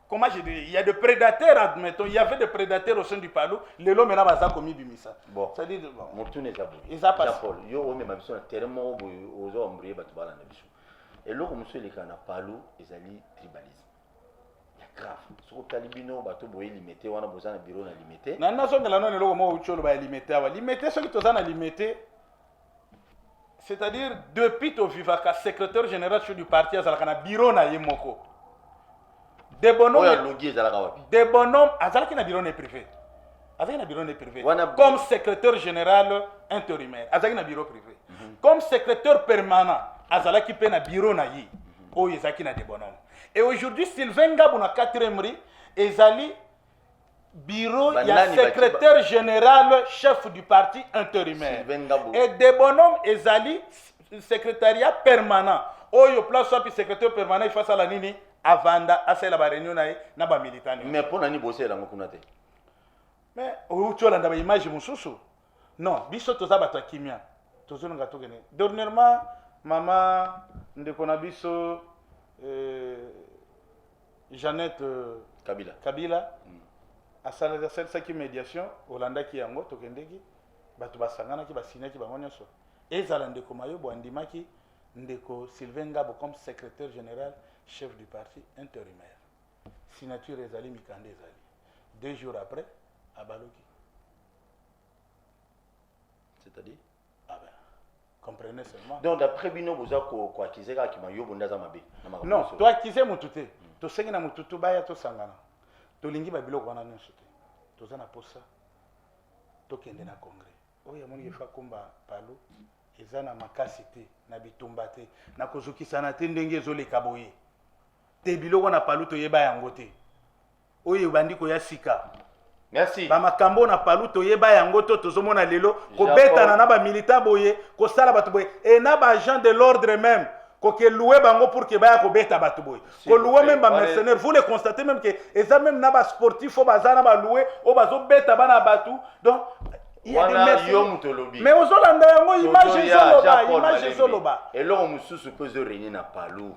comment je dis, il y a des prédateurs, admettons, il y avait des prédateurs au sein du Palou, les lots maintenant baza commis bimisa. Bon. Ça dit bon. Motu ne zabou. Ils a passé. Jean-Paul, yo o même biso na tellement ozo ombrier batu bala na biso. Et loko monsieur le kana Palou ezali tribalisme. Il y a grave. Soko talibino batu boye limité wana boza na bureau na limité. Na nazo ngela non loko mo ucholo ba limité wa. Limité ceux qui toza na limité. C'est-à-dire depuis to vivaka secrétaire général du parti azalaka na bureau na yemoko. Des bonhommes, azalaki na bureau privé. Azalaki na bureau privé. Comme secrétaire général intérimaire, azalaki na bureau privé. Comme secrétaire permanent, azalaki pe na bureau na yi. O ezaki na des bonhommes. Et aujourd'hui Sylvain Ngabou na 4e ri ezali bureau ya secrétaire général chef du parti intérimaire. Et des bonhommes ezali secrétariat permanent. Oyo place soit secrétaire permanent il face à la nini avanda asela ba réunion na ba militant. Mais pour nani bosser la ngokunate. Mais o tu olanda ba image mususu. Non, biso toza bato kimia. Tozo nga tokene. Dernièrement mama ndeko na biso Jeannette Kabila asala ça qui médiation olanda ki yango tokendeki bato basangana ki basina ki bango nyonso. Ezala ndeko mayo bwandimaki ndeko Sylvain Ngabou comme secrétaire général chef du parti intérimaire. Signature ezali mikande ezali. 2 jours après, à Baloki. C'est-à-dire comprenez seulement. Donc d'après Bino Boza ko akizeka kimayo bondaza mabe. Non, to akize mututé. To sengi na mututu baya to sangana. To lingi ba biloko wana nyonso te. To za na posa. To kende na congrès. Oya moni yefa komba palo. Ezana makasi te na bitumba te. Na kozukisa na te ndenge ezoleka boye. Te biloko na palu to yeba yango te. Oyo bandiko ya sika. Merci. Ba makambo na palu to yeba yango to tozomona lelo ko betana na ba militaire boye ko sala batu boye et na ba agent de l'ordre même ko ke louer bango pour que ba ya ko beta batu boye. Ko louer même ba mercenaires, vous le constatez même que eza même na ba sportif o bazana ba louer o bazo beta bana batu. Donc il y a des mercenaires. Mais ozolanda yango image ezoloba. Et là on mususu peut se réunir na palu.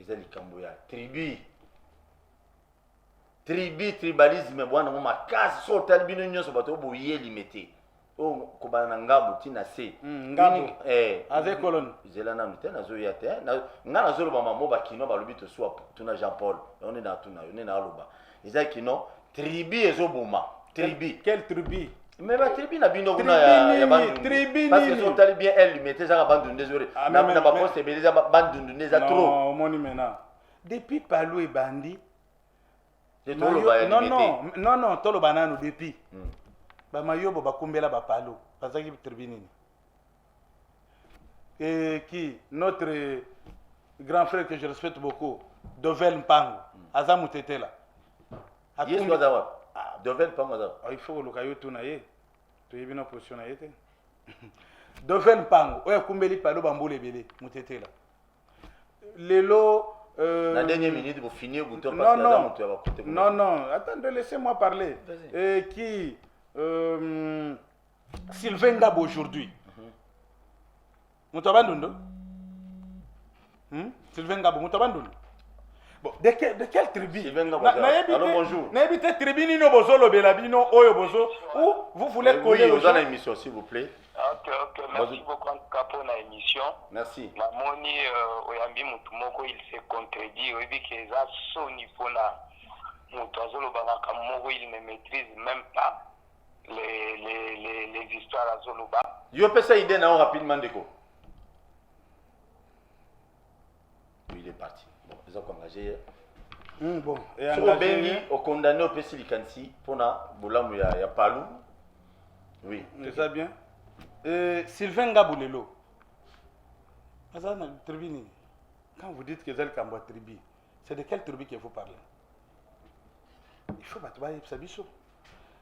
Ezali kambo ya tribalisme bwana mo makasi so talibino nyonso bato boye limité o ko bana Ngabou tina se Ngabou avec colonne zela na mutena zo ya te ngana zo loba mamo bakino balobi to soit tuna Jean-Paul on est dans tuna on est na loba ezaki no tribi ezoboma tribi quelle tribi mais ba tribi na bino kuna ya bandu parce que so talibien elle limité ça bandu désolé na ba poste beleza bandu ndeza trop non moni maintenant depuis Palou et Bandi non, tolo banano depuis. Ba mayobo ba kumbela ba palo. Bazaki tribunini. Et qui notre grand frère que je respecte beaucoup, Dovel Mpango, Azamu Tetela. Yes wazawa. Dovel Mpango azawa. Il faut le kayo tuna ye. Tu yebina position na yete. Dovel Mpango, oya kumbeli palo bambole belé, mutetela. Lelo la dernière minute pour finir bouton parce que non, attendez, laissez-moi parler. Qui Sylvain Ngabou aujourd'hui. Moutabandundo. Sylvain Ngabou, Moutabandundo. Bon, de quelle tribu? Sylvain Ngabou. Alors bonjour. N'habitez tribu ni no bozo lo belabino oyo bozo ou vous voulez coller aux gens à l'émission s'il vous plaît. Ok, merci beaucoup pour la émission. Merci. Namoni oyambi mutu moko il se contredit, oui que ça son niveau na mutu azolo balaka moko il ne maîtrise même pas. les histoires à Zoluba. Yo peux ça idée non rapidement déco. Oui, il est parti. Bon, ils ont engagé. Bon, et sur Bengi au condamné au PC Likansi pour na bolamu ya Palou. Oui, c'est ça bien. Sylvain Gaboulelo. Quand vous dites que c'est le Cambois tribu, c'est de quelle tribu que vous parlez? Il faut pas ça biso.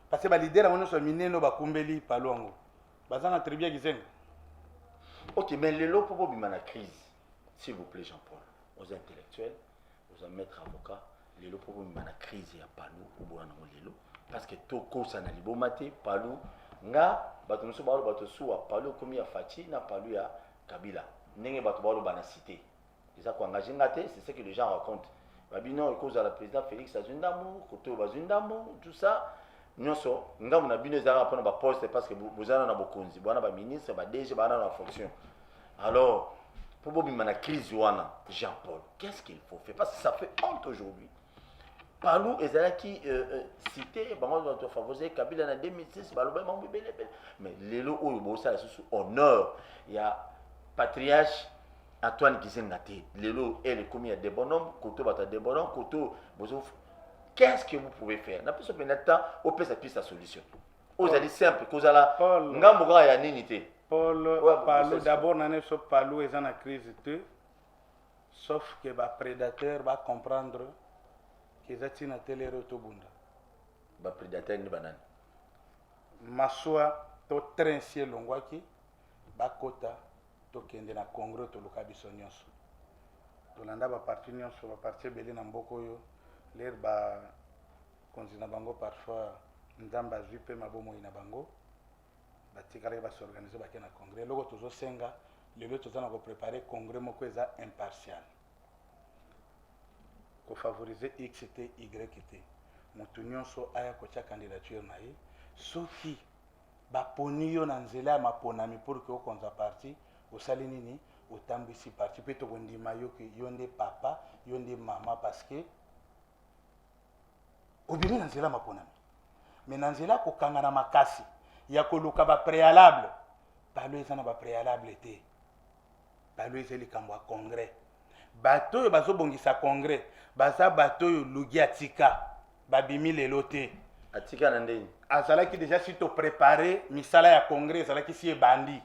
Parce que les leaders on sont minés no bakumbeli Palou. Bazana tribu qui zenga. OK, mais le lot pour bima na crise. S'il vous plaît Jean-Paul, aux intellectuels, aux maîtres avocats, le lot pour bima na crise ya Palou pour boana lelo parce que toko ça na libomate Palou nga bato muso ba bato suwa Palou komi ya Fati na Palou ya Kabila. Nenge bato ba bana cité. Ils ont engagé ngate, c'est ce que les gens racontent. Babino cause à la président Félix Azundamo, Koto Bazundamo, tout ça. Nyonso ngamu na bino ezara pona ba poste parce que bozana na bokonzi, bwana ba ministre, ba DG bana na fonction. Alors, pour bobima na crise wana, Jean-Paul, qu'est-ce qu'il faut faire parce que ça fait honte aujourd'hui. Palou ezalaki cité bango doit favoriser Kabila na 2006 baloba mambo bele. Mais lelo oyo bosa la sous honneur, il y a patriarche Antoine Gizengate, lelo elle est commis à des bonhommes, Koto bata des bonhommes, Koto bozo. Qu'est-ce que vous pouvez faire? Na plus maintenant, au peut ça piste la solution. Vous allez simple, cause la ngamboga ya ninité. Paul, Palou d'abord nané so Palou est en crise te. Sauf que ba prédateur va comprendre que ça tina télé rotobunda. Ba prédateur ni banane. Maswa to trensier longwaki ba kota to kende na congrès to luka biso nyonso. To landa ba parti nyonso ba parti belé na mboko yo. L'air ba konzina bango parfois ndamba zupe mabomo ina bango batikala ba s'organiser ba kena congrès loko tozo senga lelo tozana ko préparer congrès moko eza impartial ko favoriser XT YT mutu nyonso aya ko tia candidature na ye soki ba poni yo na nzela ya maponami pour que okonza parti osali nini otambisi parti pe to kondima yo ke yo nde papa yo nde mama parce que obimi na nzela maponami mais na nzela kokanga na makasi ya koluka ba préalable Palou eza na ba préalable te Palou eza likambo ya congrès bato oyo bazobongisa congrès baza bato oyo lugi atika babimi lelo te atika na ndeni azalaki déjà si to préparer misala ya congrès ezalaki si ebandi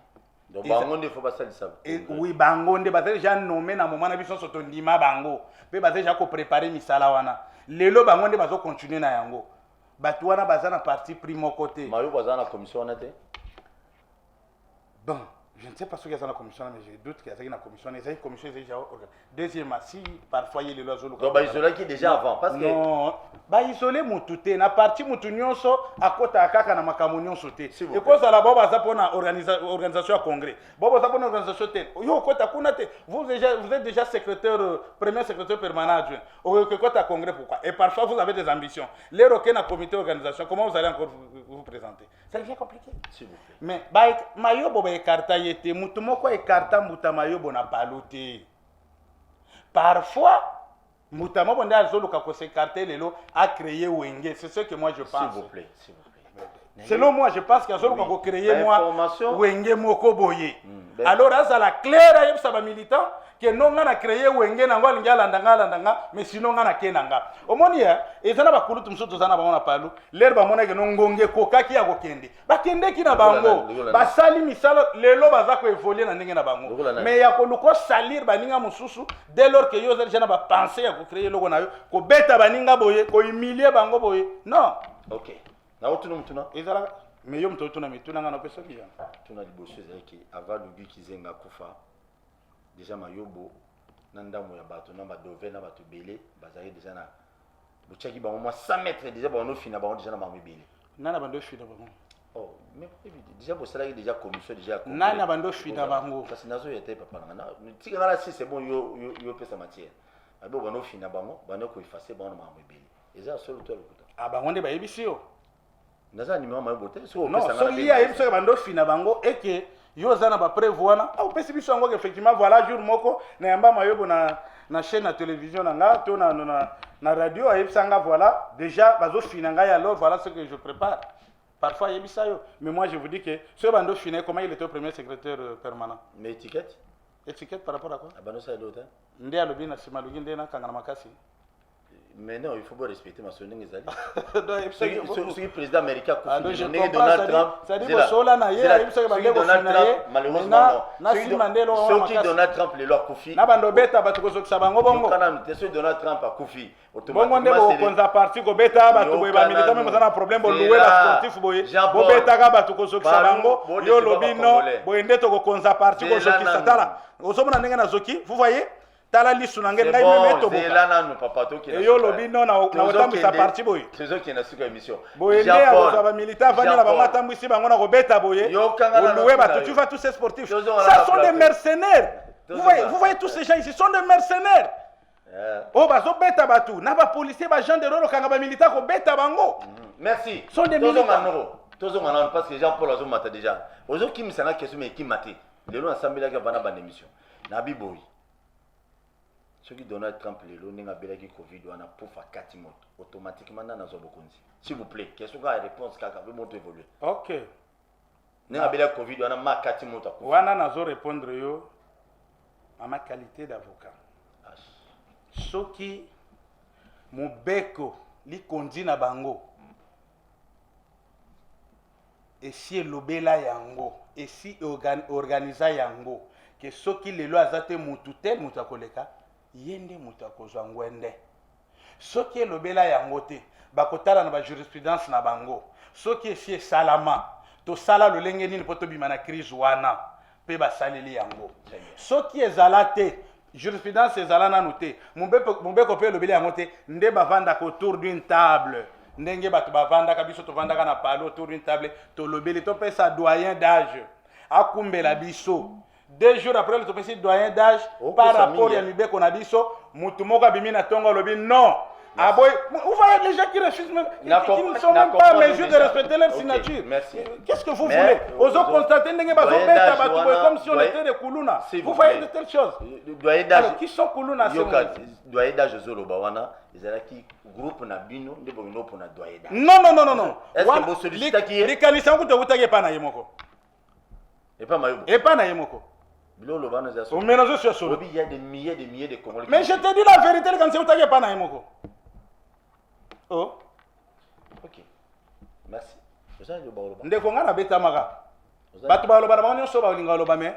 donc bango nde faut basalisa oui bango nde baza déjà nommé na moment na biso so to ndima bango pe baza déjà ko préparer misala wana lelo bango nde bazo continuer na yango bato wana baza na parti pris moko te mayo baza na commission wana te bon je ne sais pas ce qu'il y a dans la commission mais je doute qu'il y a dans la commission les commission déjà deuxièmement si parfois il est là zolo donc ba isolé qui déjà avant parce que non ba isolé mutu te na parti mutu nyonso akota akaka na makambo nyonso te et cause à la baba za pona organisation à congrès baba za pona organisation te yo kota kuna te vous êtes déjà secrétaire premier secrétaire permanent adjoint au kota congrès pourquoi et parfois vous avez des ambitions les roquer na comité organisation comment vous allez encore vous présenter ça devient compliqué s'il vous plaît mais ba mayo boba écarta yete mutu moko écarta muta mayo bona Palou te parfois Moutama Bonda Azoluka ko s'écarter lelo a créé Wenge, c'est ce que moi je pense. S'il vous plaît. Selon moi, je pense qu'Azoluka ko créer moi Wenge moko boye. Alors à la claire ayeb saba militant que non ngana créé Wenge na ngwa lingala ndanga mais sinon ngana kenanga. Omoni ya ezana bakulu tumsuto zana ba na Palou, l'air ba mona ke non ngonge kokaki ya kokende. Ba kende ki na bango. Ba sali misalo lelo baza ko évoluer na ndenge na bango. Mais ya ko luko salir baninga mususu dès lors que yo zana ba penser ya ko créer logo na yo ko beta baninga boye ko humilier bango boye. Non. OK. Na otuna mutuna. Ezala mais yo mtotuna mituna ngana pesa ki ya. Tuna liboso ezaki ava lugi kizenga kufa. Déjà mayobo nandamo ya bato na ba dove na bato belé bazali déjà na bochaki ba moins 100 mètres déjà ba no fina ba déjà na mambe belé. Nana bando fina ba. Oh, mais déjà bo salaki déjà commission déjà. Nana bando fina bango. Parce que nazo yete papa na. Tika ngala si c'est bon yo pesa matière. Abo ba no fina bango, ba no ko effacer ba no mambe belé. Eza solo to lokuta. Ah ba ngonde ba yebisi yo. Naza ni mama bote so non so liya yebisa bando fina bango et que yo zana ba prévoir au pesi biso ngo effectivement voilà jour moko na yamba mayobo na chaîne na télévision nga to na radio yebisa nga voilà déjà bazo fina nga alors voilà ce que je prépare Parfois, il y a ça. Mais moi, je vous dis que ce Bando Finet, comment il était au premier secrétaire permanent? Mais étiquette? Étiquette par rapport à quoi? Ah ben non, ça est l'autre. Ndé a lobby na simalugi ndé na kangana makasi. Mais non, il faut pas respecter ma sonne Ngezali. Ce président américain je Donald Trump, ça dit que Sola na ye, il se bande Donald Trump, malheureusement non. Ceux qui Donald Trump les leur Kofi. Na bando beta batu ko sokisa bango bongo. Kana c'est Donald Trump a Kofi. Bongo ndé bo konza parti ko beta batu ko ba militaire même ça problème bo louer ba sportif boye. Bo beta ka batu ko sokisa bango, yo lobby no, bo ndé to ko konza parti ko sokisa tala. Osomona ndenge na zoki, vous voyez? Tala lisu na ngena même to boka. Là na no papa to ki. Yo lobby no na otambi sa parti boye. C'est eux qui na suka émission. Boye ndé ya ba militaire vanya na ba tambi si bango na ko beta boye. Louer batu tu vois tous ces sportifs. Ça sont des mercenaires. Vous voyez tous ces gens ici sont des mercenaires. Oh bazo beta batu na ba policier ba gendarme kanga ba militaire ko beta bango. Merci. Sont des militaires. Tozo ngana parce que Jean-Paul azo mata déjà. Ozo qui me sana question mais qui maté. Lelo ensemble là vana ban émission. Na biboyi. Ceux qui Donald Trump les lots n'enga belaki Covid wana pour faire 4 mois automatiquement dans zo bokonzi. S'il vous plaît, question ka réponse kaka peut monter évoluer. OK. N'enga belaki Covid wana ma 4 mois ta. Wana nazo répondre yo à ma qualité d'avocat. Soki mobeko li kondi na bango. Et si lobela yango, et si organisa yango, que soki lelo azate mutu tel mutu akoleka, yende mutu akozwa ngwende. Soki lobela yango te, bakotala na ba jurisprudence na bango. Soki si salama, to sala lolenge nini poto bima na crise wana, pe ba saleli yango. Soki ezala te, jurisprudence ezala nanu te, mobeko pe lobela yango te, nde bavanda autour d'une table. Ndenge batu bavanda kabiso to vanda kana palo autour d'une table to lobeli to pesa doyen d'âge akumbela biso 2 jours après le to pesa doyen d'âge par rapport à mibeko na biso mutu moko abimi na tongo lobi non aboy vous voyez les gens qui refusent même qui ne sont même pas en mesure de respecter leur signature. Qu'est-ce que vous voulez? Ozo constater ndenge bazo beta batu comme si on était des kuluna. Vous voyez de telles choses. Doyen d'âge qui sont kuluna c'est doyen d'âge zoloba wana ezalaki groupe na bino nde bongino pona doyen d'âge. Non. Est-ce que vous sollicitez qui est? Likanisa nguto utake pa na yemoko. Et pas mayobo. Et pas na yemoko. Bilo lobana za so. On mélange sur solo. Il y a des milliers de Congolais. Mais je te dis la vérité quand c'est utake pa na yemoko. Oh. OK. Merci. Oza yo ba loba. Ndeko ngana beta maka. Batu ba loba na banyo so ba linga loba me.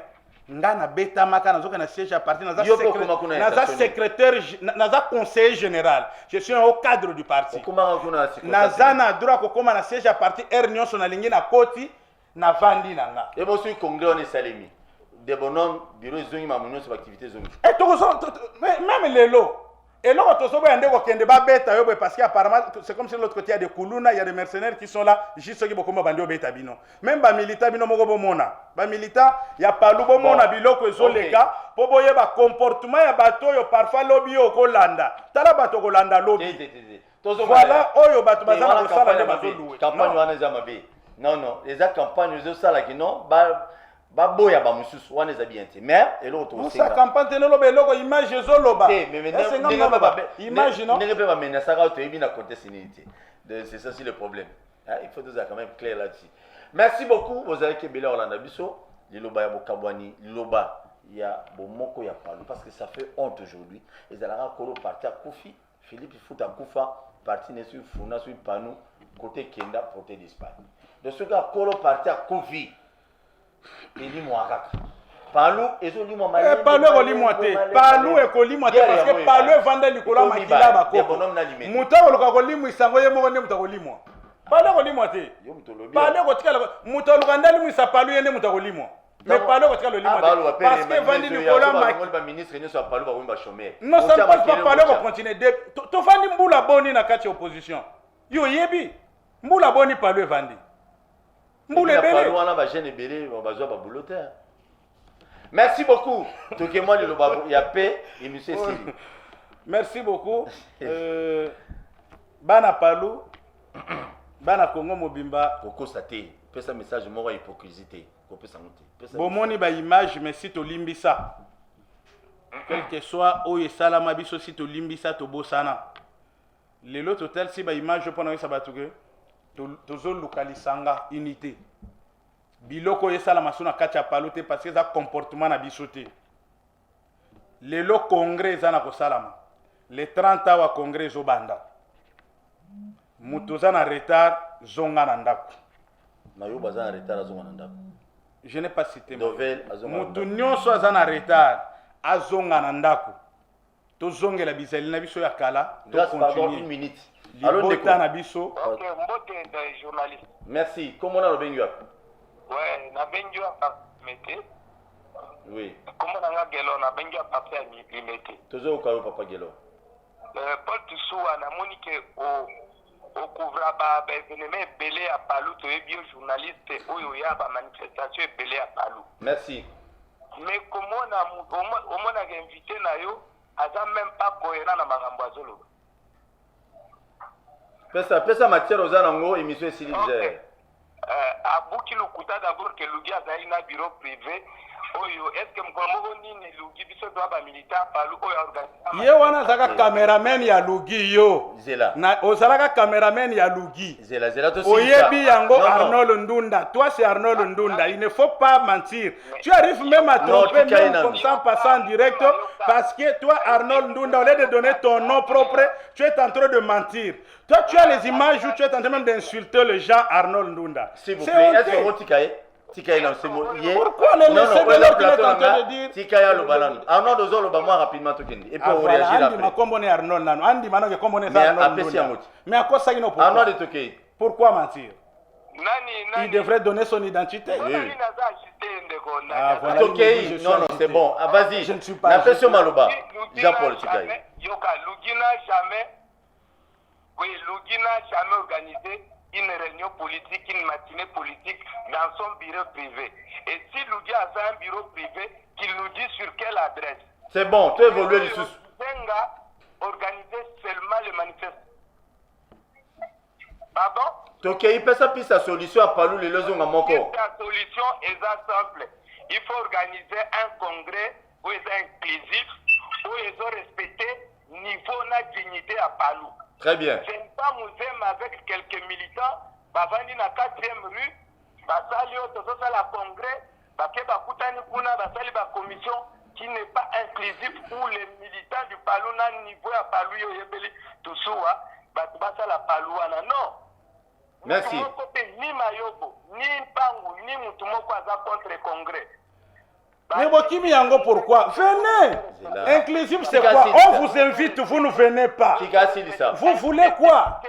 Ngana beta maka nazoka na siège à partir naza secrétaire naza conseiller général. Je suis au cadre du parti. Naza na droit ko koma na siège à partir réunion so na lingi na koti na vandi nanga. Et bon sur congrès on est salimi. Des bonhommes bureau zongi mamunyo sur activité zongi. Et to même les lots. Et là, on se parce qu'apparemment, c'est comme si de l'autre côté, il y a des Koulouna, il y a des mercenaires qui sont là, juste ceux qui sont là, beta bino. Même les militaires, bino mogo mona. Les militaires, il y a pas le bon mona, bilo que sont les gars, pour boyer ba comportement, il y a bateau, il y a parfois lobby au Kolanda. Tala bateau Kolanda lobby. Voilà, oyo bateau bazana ko sala de bateau loué. Campagne wana za mabe. Non, les campagnes zo sala qui non, ba boya ba mususu wana za bien te. Mais et l'autre aussi. Ça campagne te lobe logo image zo loba. Image non. Ndenge pe ba menasa ka to ebi na contexte inité. C'est ça c'est le problème. Il faut nous être quand même clair là-dessus. Merci beaucoup vous avez que Bela Orlando Biso, liloba ya bokabwani, liloba ya bomoko ya palu parce que ça fait honte aujourd'hui. Et Zalara Kolo parti à Kofi, Philippe Fouta Koufa parti ne sur Funa sur Panou côté Kenda côté d'Espagne. De ce cas Kolo parti à Kofi. Eli Mouakaka. Palu ezoli mo malé. Palu ko limwa te. Palu e ko limwa te parce que Palu vanda likola makila bako. Muta ko ko limwa isango ye mo ne muta ko limwa. Palu ko limwa te. Palu ko tikala muta ko nganda limwa sa Palu yene muta ko limwa. Mais Palu ko tikala limwa te. Parce que vandi likola makila ba ministre ne so Palu ba wimba chômeur. Non ça ne passe pas Palu ko continuer to vandi mbula boni na kati opposition. Yo yebi mbula boni Palu vandi. Merci beaucoup. Toquez-moi le loba. Il y a paix et monsieur Siri. Merci beaucoup. Bana Palu, Bana Congo Mobimba. Koko Sate. Pesa message mort hypocrisie. Bomoni ba image mais si to limbisa. Quel que soit o yesala mabiso si to limbisa to bosana. Lelo total si ba image pendant ça batuke. tozolukalisanga unité biloko esalama so na kati ya palu te parce que eza comportement na biso te lelo congrès eza na kosalama le 30 awa congrès ezobanda moto oza na retard zonga na ndako Mayoba aza na retard azonga na ndako. je n'ai pas cité Dovel azonga na moto ndako. nyonso aza na retard azonga na ndako tozongela bizali na biso ya kala Grâce, pardon, une minute. Allô, libota na Ndeko. biso Ok, mbote de journaliste. Merci. Comment on a le bengue? Ouais, na bengi wa mete. Oui. Comment on a gelo na bengi wa papier mi mete. Toujours au cas où papa Gelo. Paul Toussoua na monique au couvra ba événement belé à Palou to bio journaliste oyo ya ba manifestation belé à Palou. Merci. Mais comment on a invité na yo aza même pas cohérent na makambo azolo. Pesa matière aux anango émission ici Okay. Abuki lokuta d'abord que Lugi azali na bureau privé oyo est-ce que mkomo nini Lugi biso doit ba militaire Palou oyo organiser ye wana azalaka cameraman ya Lugi yo Zela. na ozalaka cameraman ya Lugi Zela to oyebi yango Arnold Ndunda. Toi c'est Arnold Ndunda, il ne faut pas mentir. Tu arrives même à tromper même comme ça en passant en direct parce que toi Arnold Ndunda, au lieu de donner ton nom propre, tu es en train de mentir. Toi tu as les images où tu es en train même d'insulter le gens Arnold Ndunda. S'il vous plaît, est-ce que vous Tikaye dans ce mot hier? Pourquoi le laisser de l'autre qu'il est en train de dire? Tikaye le balan. Arnaud Dozo le bamwa rapidement tokendi. Et puis on réagit après. Ma combone Arnold nano. Andi manange combone Arnold. Mais à quoi ça il n'a pas? Arnaud de Tokay. Pourquoi mentir? Nani Il devrait donner son identité. Oui. Ah, voilà, Tokay, non, non, c'est bon. Ah, vas-y. Je ne suis pas. La pression Maloba. Jean-Paul Tikaye. Yoka, Lugi n'a jamais. Oui, Lugi n'a jamais organisé une réunion politique, une matinée politique dans son bureau privé. Et si Lugi a un bureau privé, qu'il nous dit sur quelle adresse. C'est bon, tu évolues les sous. Zenga organiser seulement le manifeste. Pardon? Tokay, il peut sa piste à solution à Palou les leçons à mon corps. La solution est simple. Il faut organiser un congrès où ils sont inclusifs, où ils ont respecté niveau de dignité à Palou. Très bien. Je n'ai pas musée avec quelques militants, bavandi na 4e rue, basali otoso la congrès, bake bakutani kuna basali ba commission qui n'est pas inclusif où les militants du Palou na niveau à Palou yo yebeli Toussoua, batu basala Palou wana non. Merci. Ni Mayobo, ni Pangu, ni Mutumoko aza contre le congrès. Mais Bokimi Yango, pourquoi? Venez! Inclusif, c'est quoi? On vous invite, vous ne venez pas. Vous voulez quoi?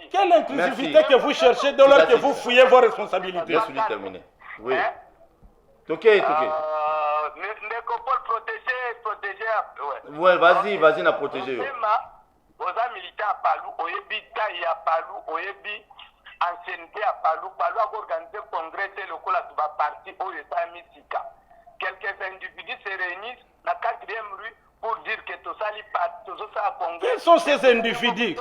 Quelle inclusivité que vous cherchez dès lors que vous fouillez vos responsabilités? Laisse-lui terminer. Oui. Tokay. Ouais, vas-y, na protéger. Oza militaire à Palou, oyebi taille à Palou, oyebi ancienneté à Palou, Palou a organisé congrès et le cola de la partie où il est Misika. Quelques individus se réunissent dans la 4e rue pour dire que tout ça, congrès. Qui sont ces individus?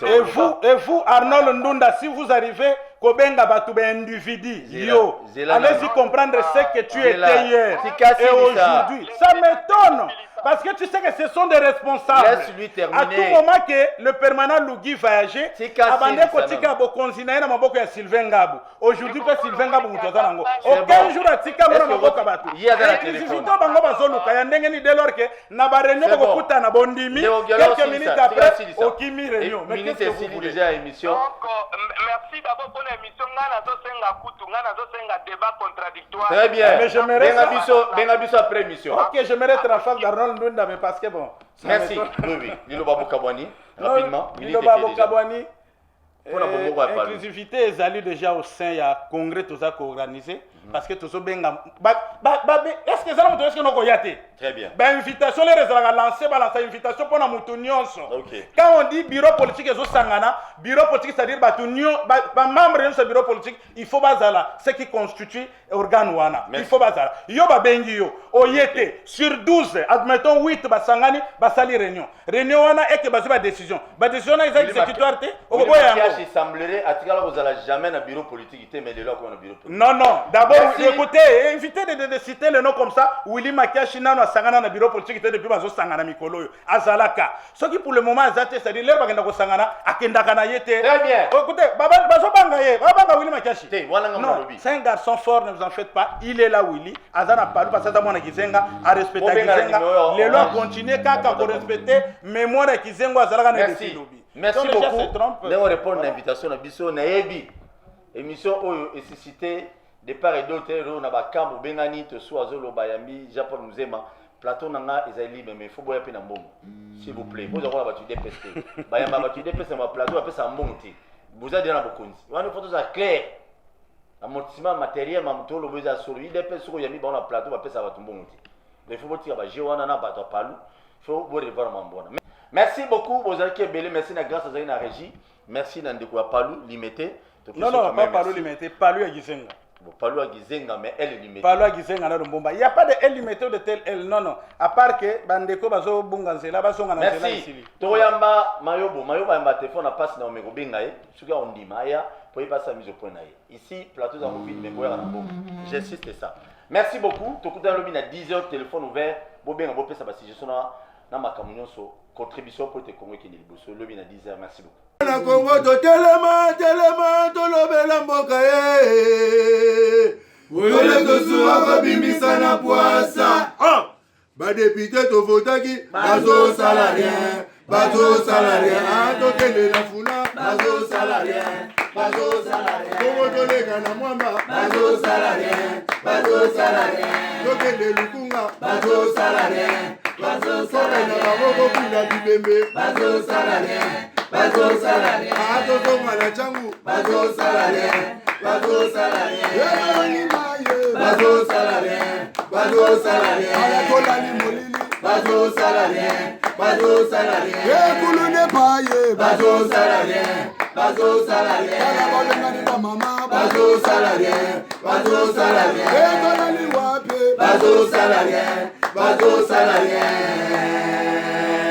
Et vous, Arnold Ndunda, si vous arrivez, Kobenga Batube individu, yo, allez-y comprendre ce que tu étais hier et aujourd'hui. Ça m'étonne. Parce que tu sais que ce sont des responsables. Laisse-lui terminer. À tout moment que le permanent Lugi voyageait, Abandé Kotika Bokonzina na maboko ya Sylvain Ngabou. Aujourd'hui que Sylvain Ngabou mutoza nango. Aucun jour atika mona maboko batu. Inclusivité bango bazoluka ya ndenge ni dès lors que na ba réunion bokuta na bondimi quelques minutes après okimi réunion. Mais qu'est-ce que vous voulez déjà émission? Donc merci d'abord pour l'émission ngana zo senga kutu ngana zo senga débat contradictoire. Très bien. Mais j'aimerais Bengabiso après émission. OK, j'aimerais être en face d'Arnold Ndunda, mais parce que bon. Merci. Oui. Lilo Babou Kabwani, rapidement. Lilo Babou Kabwani. Inclusivité ezali déjà au sein ya congrès toza ko organisé parce que tozo benga est-ce que ça moto est-ce que noko yate? Très bien. Ba invitation les rezala lancer balance invitation pour na mutu nyonso. OK. Quand on dit bureau politique ezo sangana, bureau politique c'est-à-dire batu nyon ba membre de ce bureau politique, il faut bazala ce qui constitue organe wana. Il faut bazala. Yo ba bengi yo oyete sur 12, admettons 8 ba sangani ba sali réunion. Réunion wana et que ba décision. Ba décision na exécutoire te. il semblerait à Tigala vous allez jamais dans bureau politique, mais de là qu'on a bureau politique. Non, non. D'abord, écoutez, évitez de citer le nom comme ça. Willy Makiashi n'a pas sangana dans bureau politique depuis bazo sangana mikolo. Azalaka. Ce qui pour le moment azate, c'est-à-dire l'air bagenda ko sangana, akenda kana yete. Très bien. Écoutez, bazo bangaye, baba Willy Makiashi. Non, c'est un garçon fort, ne vous en faites pas. Il est là, Willy. Azana palu parce que ça mona kizenga, a respecter kizenga. Les lois continuent kaka pour respecter mémoire kizenga azalaka na merci. Merci beaucoup. Nous répondons à l'invitation à Bisso Naebi. Émission où est suscité de part et d'autre. On a Bakambo, Bengani, Tosso, Azolo, Bayambi, Japon, Muzema. Plateau Nanga est libre, mais il faut boire un bon. S'il vous plaît. Vous avez battu des pestes. Bayamba battu des pestes, ma plateau, après ça monte. Vous avez dit la boconde. On a une photo claire. Amortissement matériel, ma moto, le besoin sur lui. Des pestes, il y a mis dans la plateau, après ça va tomber. Mais il faut dire que Jéwana n'a pas de palou. Il faut boire le voir mon bon. Merci beaucoup, vous avez belé, merci grâce à la régie. Merci d'Andekouya Palou, limité. Non, non, pas Palou limité, Palou à Gizenga. Palou à Gizenga, mais elle est limitée. Palou à Gizenga, il n'y a pas de L limité ou de tel L, non, non. À part que Bandeko Bazo Bunganzela, Bazo Ganazela ici. Merci. Toyamba, Mayobo, Mayoba, téléphone a passé dans le mégo Bengaï, ce qu'on dit, Maya, pour y passer à mise au point. Ici, plateau dans le vide, mais boire à la bombe. J'insiste, c'est ça. Merci beaucoup. Tout à l'heure, à 10h, téléphone ouvert. Bobé, on va passer à si je suis dans ma camion sur contribution pour te Congo qui est le lobby à 10h. Merci beaucoup. Na Congo to telema to lobela mboka Wole to suwa ko bimisa na poasa. Ba député to votaki bazo salarien. Bazo salarien. To kende na funa bazo salarien. Bazo salarien. Congo to lega na mwamba bazo salarien. Bazo salarien. To kende lukunga bazo salarien. Bazo salarien. Na babo kula bibembe bazo salarien. Bazo salarien. Bazo zonga changu. Bazo salarien. Bazo salarien. Bazo salarien. Bazo salarien. Alakola ni molili. Bazo salarien. Bazo salarien. Ekulu ne paye. Bazo salarien. Bazo salarien. Alakola ni mama. Bazo salarien. Bazo salarien. Ekola ni wape. Bazo salarien. Bazo salarien.